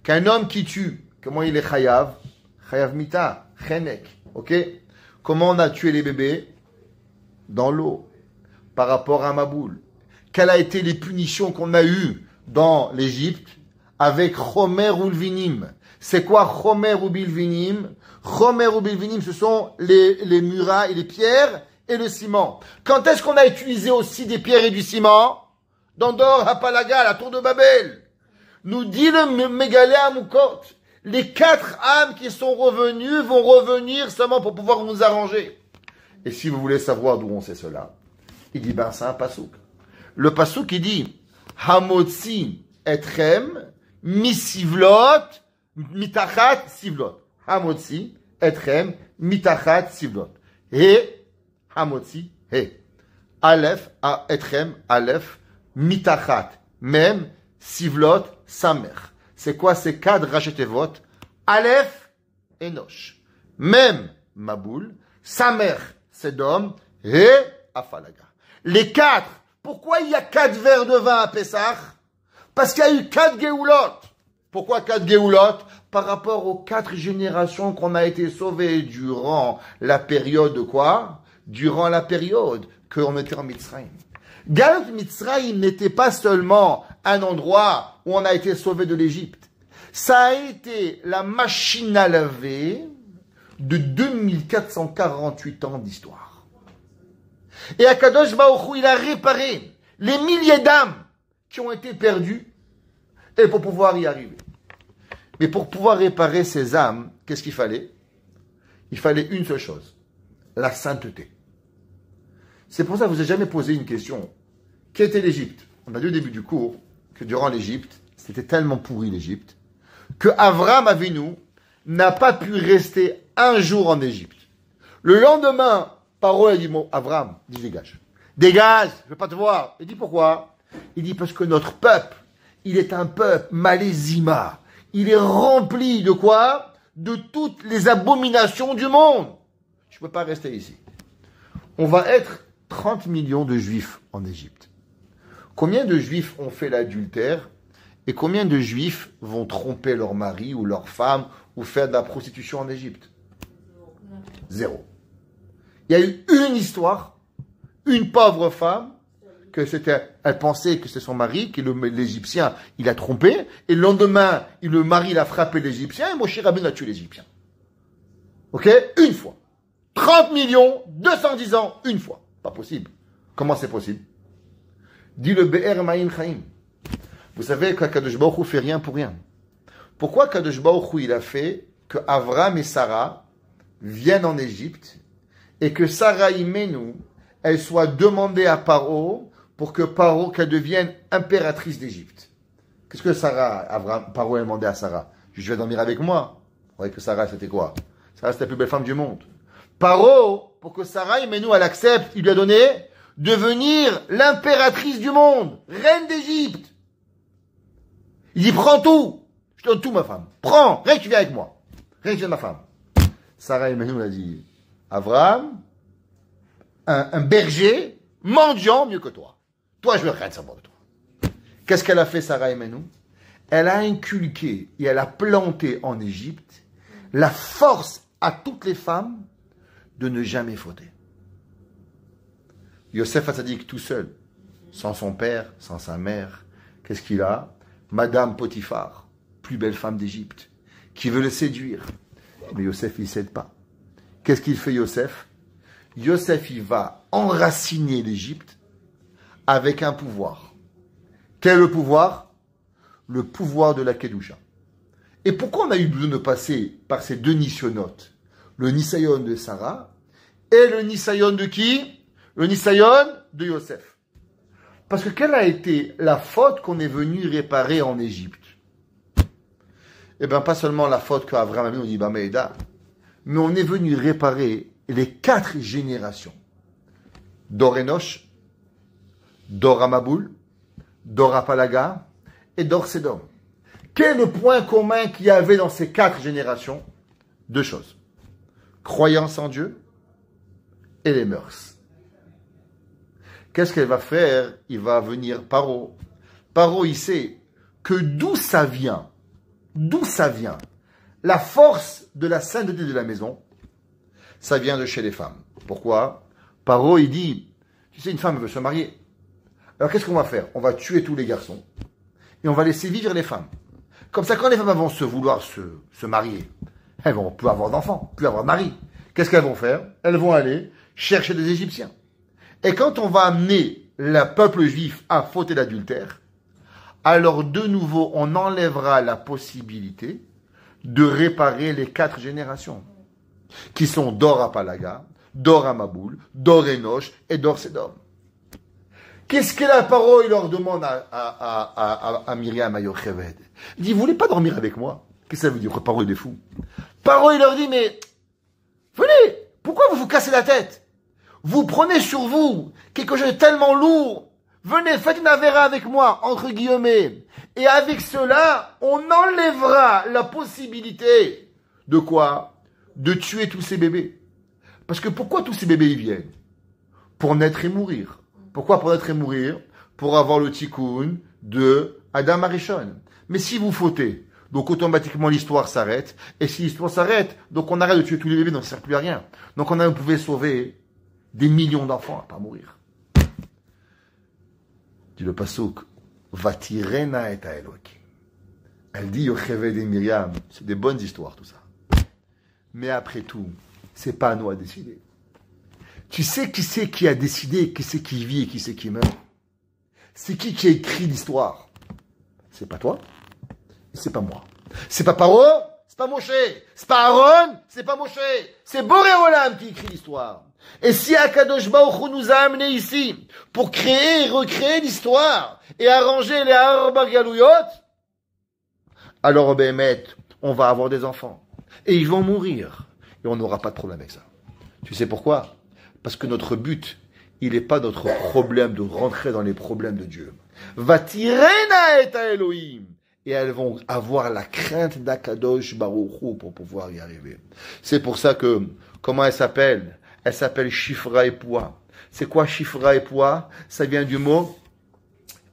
qu'un homme qui tue, comment il est chayav? Chayav mita, chenek, ok? Comment on a tué les bébés? Dans l'eau, par rapport à Maboul. Quelles a été les punitions qu'on a eues dans l'Égypte avec Chomer ou Lvinim? C'est quoi Chomer ou Bilvinim? Chomer ou Bilvinim, ce sont les murailles, les pierres et le ciment. Quand est-ce qu'on a utilisé aussi des pierres et du ciment? Dans Dor Hapalaga, la tour de Babel. Nous dit le Mégalé Amoukot, les 4 âmes qui sont revenues vont revenir seulement pour pouvoir nous arranger. Et si vous voulez savoir d'où on sait cela, il dit, ben c'est un pasouk. Le pasouk, il dit, Hamotzi etrem misivlot mitachat sivlot. Hamotzi etrem mitachat sivlot. He, Hamotzi, he. Aleph, etrem, Aleph, mitachat. Même, sivlot, samer. C'est quoi ces 4 rachetevot? Aleph, Enosh. Même, Maboul, samer, Sedom, et Afalaga. Les 4. Pourquoi il y a 4 verres de vin à Pessah? Parce qu'il y a eu 4 Géoulot. Pourquoi 4 Géoulot? Par rapport aux 4 générations qu'on a été sauvés durant la période de quoi? Durant la période qu'on était en Mitzrayim. Galut Mitzrayim n'était pas seulement un endroit où on a été sauvé de l'Égypte. Ça a été la machine à laver de 2448 ans d'histoire. Et Akadosh Baruch Hu, il a réparé les milliers d'âmes qui ont été perdues et pour pouvoir y arriver. Mais pour pouvoir réparer ces âmes, qu'est-ce qu'il fallait? Il fallait une seule chose, la sainteté. C'est pour ça que je vous ai jamais posé une question. Qu'était l'Égypte? On a dit au début du cours que durant l'Égypte, c'était tellement pourri l'Égypte, que Avram Avinu n'a pas pu rester un jour en Égypte. Le lendemain, Paro a dit, bon, Avram, dis dégage. Dégage, je ne veux pas te voir. Il dit pourquoi? Il dit parce que notre peuple, il est un peuple malésima. Il est rempli de quoi? De toutes les abominations du monde. Je ne peux pas rester ici. On va être 30 millions de juifs en Égypte. Combien de juifs ont fait l'adultère et combien de juifs vont tromper leur mari ou leur femme ou faire de la prostitution en Égypte? 0. Il y a eu une histoire, une pauvre femme, elle pensait que c'est son mari, que l'Égyptien, il a trompé, et le lendemain, le mari, il a frappé l'Égyptien, et Moshe Rabbeinu a tué l'Égyptien. Ok? Une fois. 30 millions, 210 ans, une fois. Pas possible. Comment c'est possible? Dit le Be'er Ma'im Chaim. Vous savez qu'Akadosh Baruch Hu fait rien pour rien. Pourquoi Kadosh Baruch Hu, il a fait que Avram et Sarah viennent en Égypte et que Sarah Imenu, elle soit demandée à Paro pour que Paro, qu'elle devienne impératrice d'Égypte? Qu'est-ce que Paro a demandé à Sarah? Je vais dormir avec moi. Vous voyez que Sarah, c'était quoi? Sarah, c'était la plus belle femme du monde. Paro, pour que Sarah Imenu, elle accepte, il lui a donné devenir l'impératrice du monde, reine d'Égypte. Il dit, prends tout. Je te donne tout, ma femme. Prends, rien que tu viens avec moi. Rien que tu viens ma femme. Sarah Emmanuel a dit, Abraham, un berger, mendiant mieux que toi. Toi, je veux rien savoir de toi. Qu'est-ce qu'elle a fait, Sarah Emmanuel? Elle a inculqué et elle a planté en Égypte la force à toutes les femmes de ne jamais fauter. Yosef Hatzadik tout seul, sans son père, sans sa mère, qu'est-ce qu'il a? Madame Potiphar, plus belle femme d'Égypte, qui veut le séduire. Mais Yosef, il ne cède pas. Qu'est-ce qu'il fait, Yosef? Yosef, il va enraciner l'Égypte avec un pouvoir. Quel est le pouvoir? Le pouvoir de la Kedusha. Et pourquoi on a eu besoin de passer par ces deux nisyonotes? Le Nisayon de Sarah et le Nisayon de qui? Le Nisayon de Yosef. Parce que quelle a été la faute qu'on est venu réparer en Égypte? Eh bien, pas seulement la faute qu'Abraham a mis au Nibaméda, mais on est venu réparer les 4 générations. Dor Enosh, Dor Amaboul, Dor Apalaga et Dor Sedom. Quel est le point commun qu'il y avait dans ces 4 générations? 2 choses. Croyance en Dieu et les mœurs. Qu'est-ce qu'elle va faire? Il va venir Paro. Paro, il sait que d'où ça vient, la force de la sainteté de la maison, ça vient de chez les femmes. Pourquoi? Paro, il dit, tu sais, une femme veut se marier. Alors qu'est-ce qu'on va faire? On va tuer tous les garçons et on va laisser vivre les femmes. Comme ça, quand les femmes vont vouloir se marier, elles vont plus avoir d'enfants, plus avoir de mari. Qu'est-ce qu'elles vont faire? Elles vont aller chercher des Égyptiens. Et quand on va amener le peuple juif à fauter d'adultère, alors de nouveau, on enlèvera la possibilité de réparer les 4 générations, qui sont Dor Apalaga, Dor Amaboul, Dor Enosh et Dor Sedom. Qu'est-ce que la parole il leur demande à Myriam, à Yocheved? Il dit, vous voulez pas dormir avec moi? Qu'est-ce que ça veut dire? Parole des fous. Parole il leur dit, mais venez, pourquoi vous vous cassez la tête? Vous prenez sur vous quelque chose de tellement lourd. Venez, faites une avéra avec moi, entre guillemets. Et avec cela, on enlèvera la possibilité de quoi? De tuer tous ces bébés. Parce que pourquoi tous ces bébés ils viennent? Pour naître et mourir. Pourquoi pour naître et mourir? Pour avoir le tikkun de Adam Arishon. Mais si vous fautez, donc automatiquement l'histoire s'arrête. Et si l'histoire s'arrête, donc on arrête de tuer tous les bébés, donc ça ne sert plus à rien. Donc on pouvait sauver des millions d'enfants à pas mourir. Dit le pasuk, Vatirena et Elokim. Elle dit Yocheved et Myriam, c'est des bonnes histoires tout ça. Mais après tout, c'est pas à nous à décider. Tu sais qui c'est qui a décidé, qui c'est qui vit et qui c'est qui meurt? C'est qui a écrit l'histoire? C'est pas toi, et c'est pas moi. C'est pas Paro, c'est pas Moshe. C'est pas Aaron, c'est pas Moshe. C'est Boré Olam qui écrit l'histoire. Et si Akadosh Baruch Hu nous a amenés ici pour créer et recréer l'histoire et arranger les Arba Galouyot, alors Béhémet, on va avoir des enfants. Et ils vont mourir. Et on n'aura pas de problème avec ça. Tu sais pourquoi? Parce que notre but, il n'est pas notre problème de rentrer dans les problèmes de Dieu. Vatirena et Elohim. Et elles vont avoir la crainte d'Akadosh Baruch Hu pour pouvoir y arriver. C'est pour ça que, comment elle s'appelle? Elle s'appelle Shifra et Poua. C'est quoi Shifra et Poua? Ça vient du mot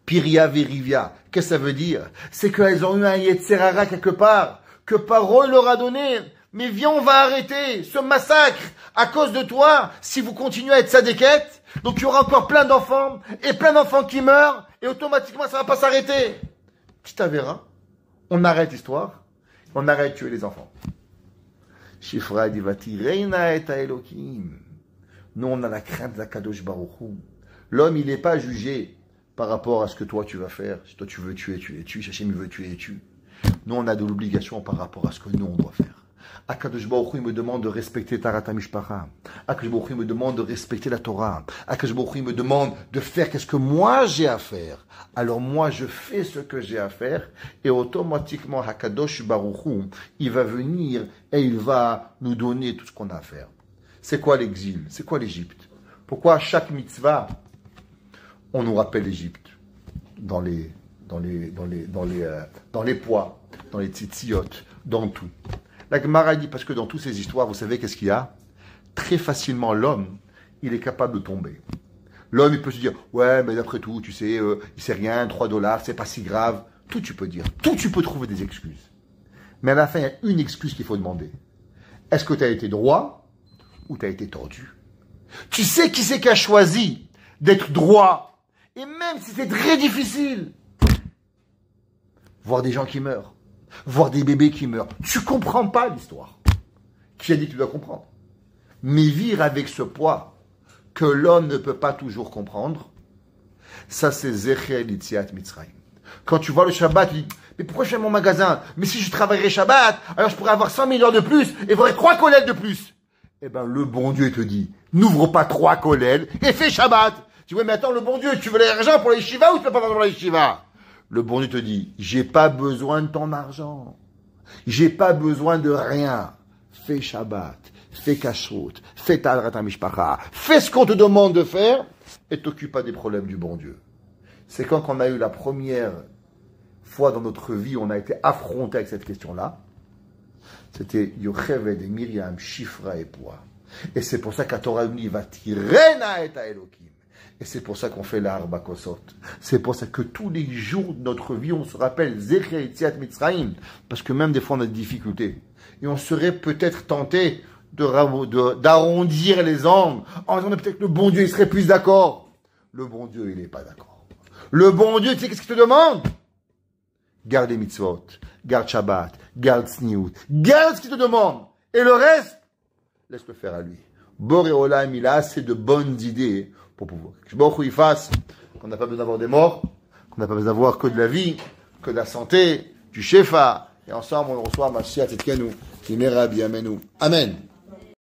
Piria Verivia. Qu'est-ce que ça veut dire? C'est qu'elles ont eu un Yetzerara quelque part, que Paro leur a donné. Mais viens, on va arrêter ce massacre à cause de toi si vous continuez à être sadéquette. Donc il y aura encore plein d'enfants et plein d'enfants qui meurent et automatiquement ça va pas s'arrêter. Tu t'avéras, on arrête l'histoire, on arrête de tuer les enfants. Shifra dit Vatirena et Elokim. Nous on a la crainte d'Akadosh Baruch Hu. L'homme il n'est pas jugé par rapport à ce que toi tu vas faire. Si toi tu veux tuer, tu les tues. Si Hachem veut tuer, tue. Nous on a de l'obligation par rapport à ce que nous on doit faire. Akadosh Baruch Hu me demande de respecter Tarat HaMishpacha. Akadosh Baruch Hu me demande de respecter la Torah. Akadosh Baruch Hu me demande de faire qu'est-ce que moi j'ai à faire. Alors moi je fais ce que j'ai à faire et automatiquement Akadosh Baruch Hu, il va venir et il va nous donner tout ce qu'on a à faire. C'est quoi l'exil? C'est quoi l'Égypte? Pourquoi à chaque mitzvah on nous rappelle l'Égypte dans les dans les poids, dans les tzitziot, dans tout. La Gemara dit, parce que dans toutes ces histoires, vous savez qu'est-ce qu'il y a? Très facilement, l'homme, il est capable de tomber. L'homme, il peut se dire, ouais, mais d'après tout, tu sais, il sait rien, $3, c'est pas si grave. Tout tu peux dire, tout tu peux trouver des excuses. Mais à la fin, il y a une excuse qu'il faut demander. Est-ce que tu as été droit ou tu as été tordu? Tu sais qui c'est qui a choisi d'être droit? Et même si c'est très difficile, voir des gens qui meurent, voir des bébés qui meurent, tu comprends pas l'histoire. Qui a dit que tu dois comprendre? Mais vivre avec ce poids que l'homme ne peut pas toujours comprendre, ça c'est Zechel Yetziat Mitzrayim. Quand tu vois le Shabbat, tu dis, mais pourquoi je fais mon magasin? Mais si je travaillerais Shabbat, alors je pourrais avoir 100 000 heures de plus et j'aurais 3 kollels de plus. Eh ben, le bon Dieu te dit, n'ouvre pas 3 kollels et fais Shabbat. Tu dis, ouais, mais attends, le bon Dieu, tu veux l'argent pour les Shiva ou tu peux pas avoir les Shiva? Le bon Dieu te dit, j'ai pas besoin de ton argent. J'ai pas besoin de rien. Fais Shabbat, fais Kashrut, fais Ta'arat HaMishpacha, fais ce qu'on te demande de faire et t'occupe pas des problèmes du bon Dieu. C'est quand on a eu la première fois dans notre vie, on a été affronté avec cette question-là. C'était Yocheved et Myriam, Shifra et Poa. Et c'est pour ça qu'à Torah Uni va tirer Naeta Elohim. Et c'est pour ça qu'on fait la Arba Kosot. C'est pour ça que tous les jours de notre vie, on se rappelle Zechel Yetziat Mitzrayim. Parce que même des fois, on a des difficultés. Et on serait peut-être tenté d'arrondir les angles. En disant peut-être que le bon Dieu, il serait plus d'accord. Le bon Dieu, il n'est pas d'accord. Le bon Dieu, tu sais qu'est-ce qu'il te demande? Garde les mitzvot, garde Shabbat, garde Tzniut, garde ce qu'il te demande. Et le reste, laisse-le faire à lui. Boré Olam, il a assez de bonnes idées pour pouvoir. Il fasse qu'on n'a pas besoin d'avoir des morts, qu'on n'a pas besoin d'avoir que de la vie, que de la santé, du shefa. Et ensemble, on reçoit Mashiach Tzidkenu, qui mera Biamenu. Amen.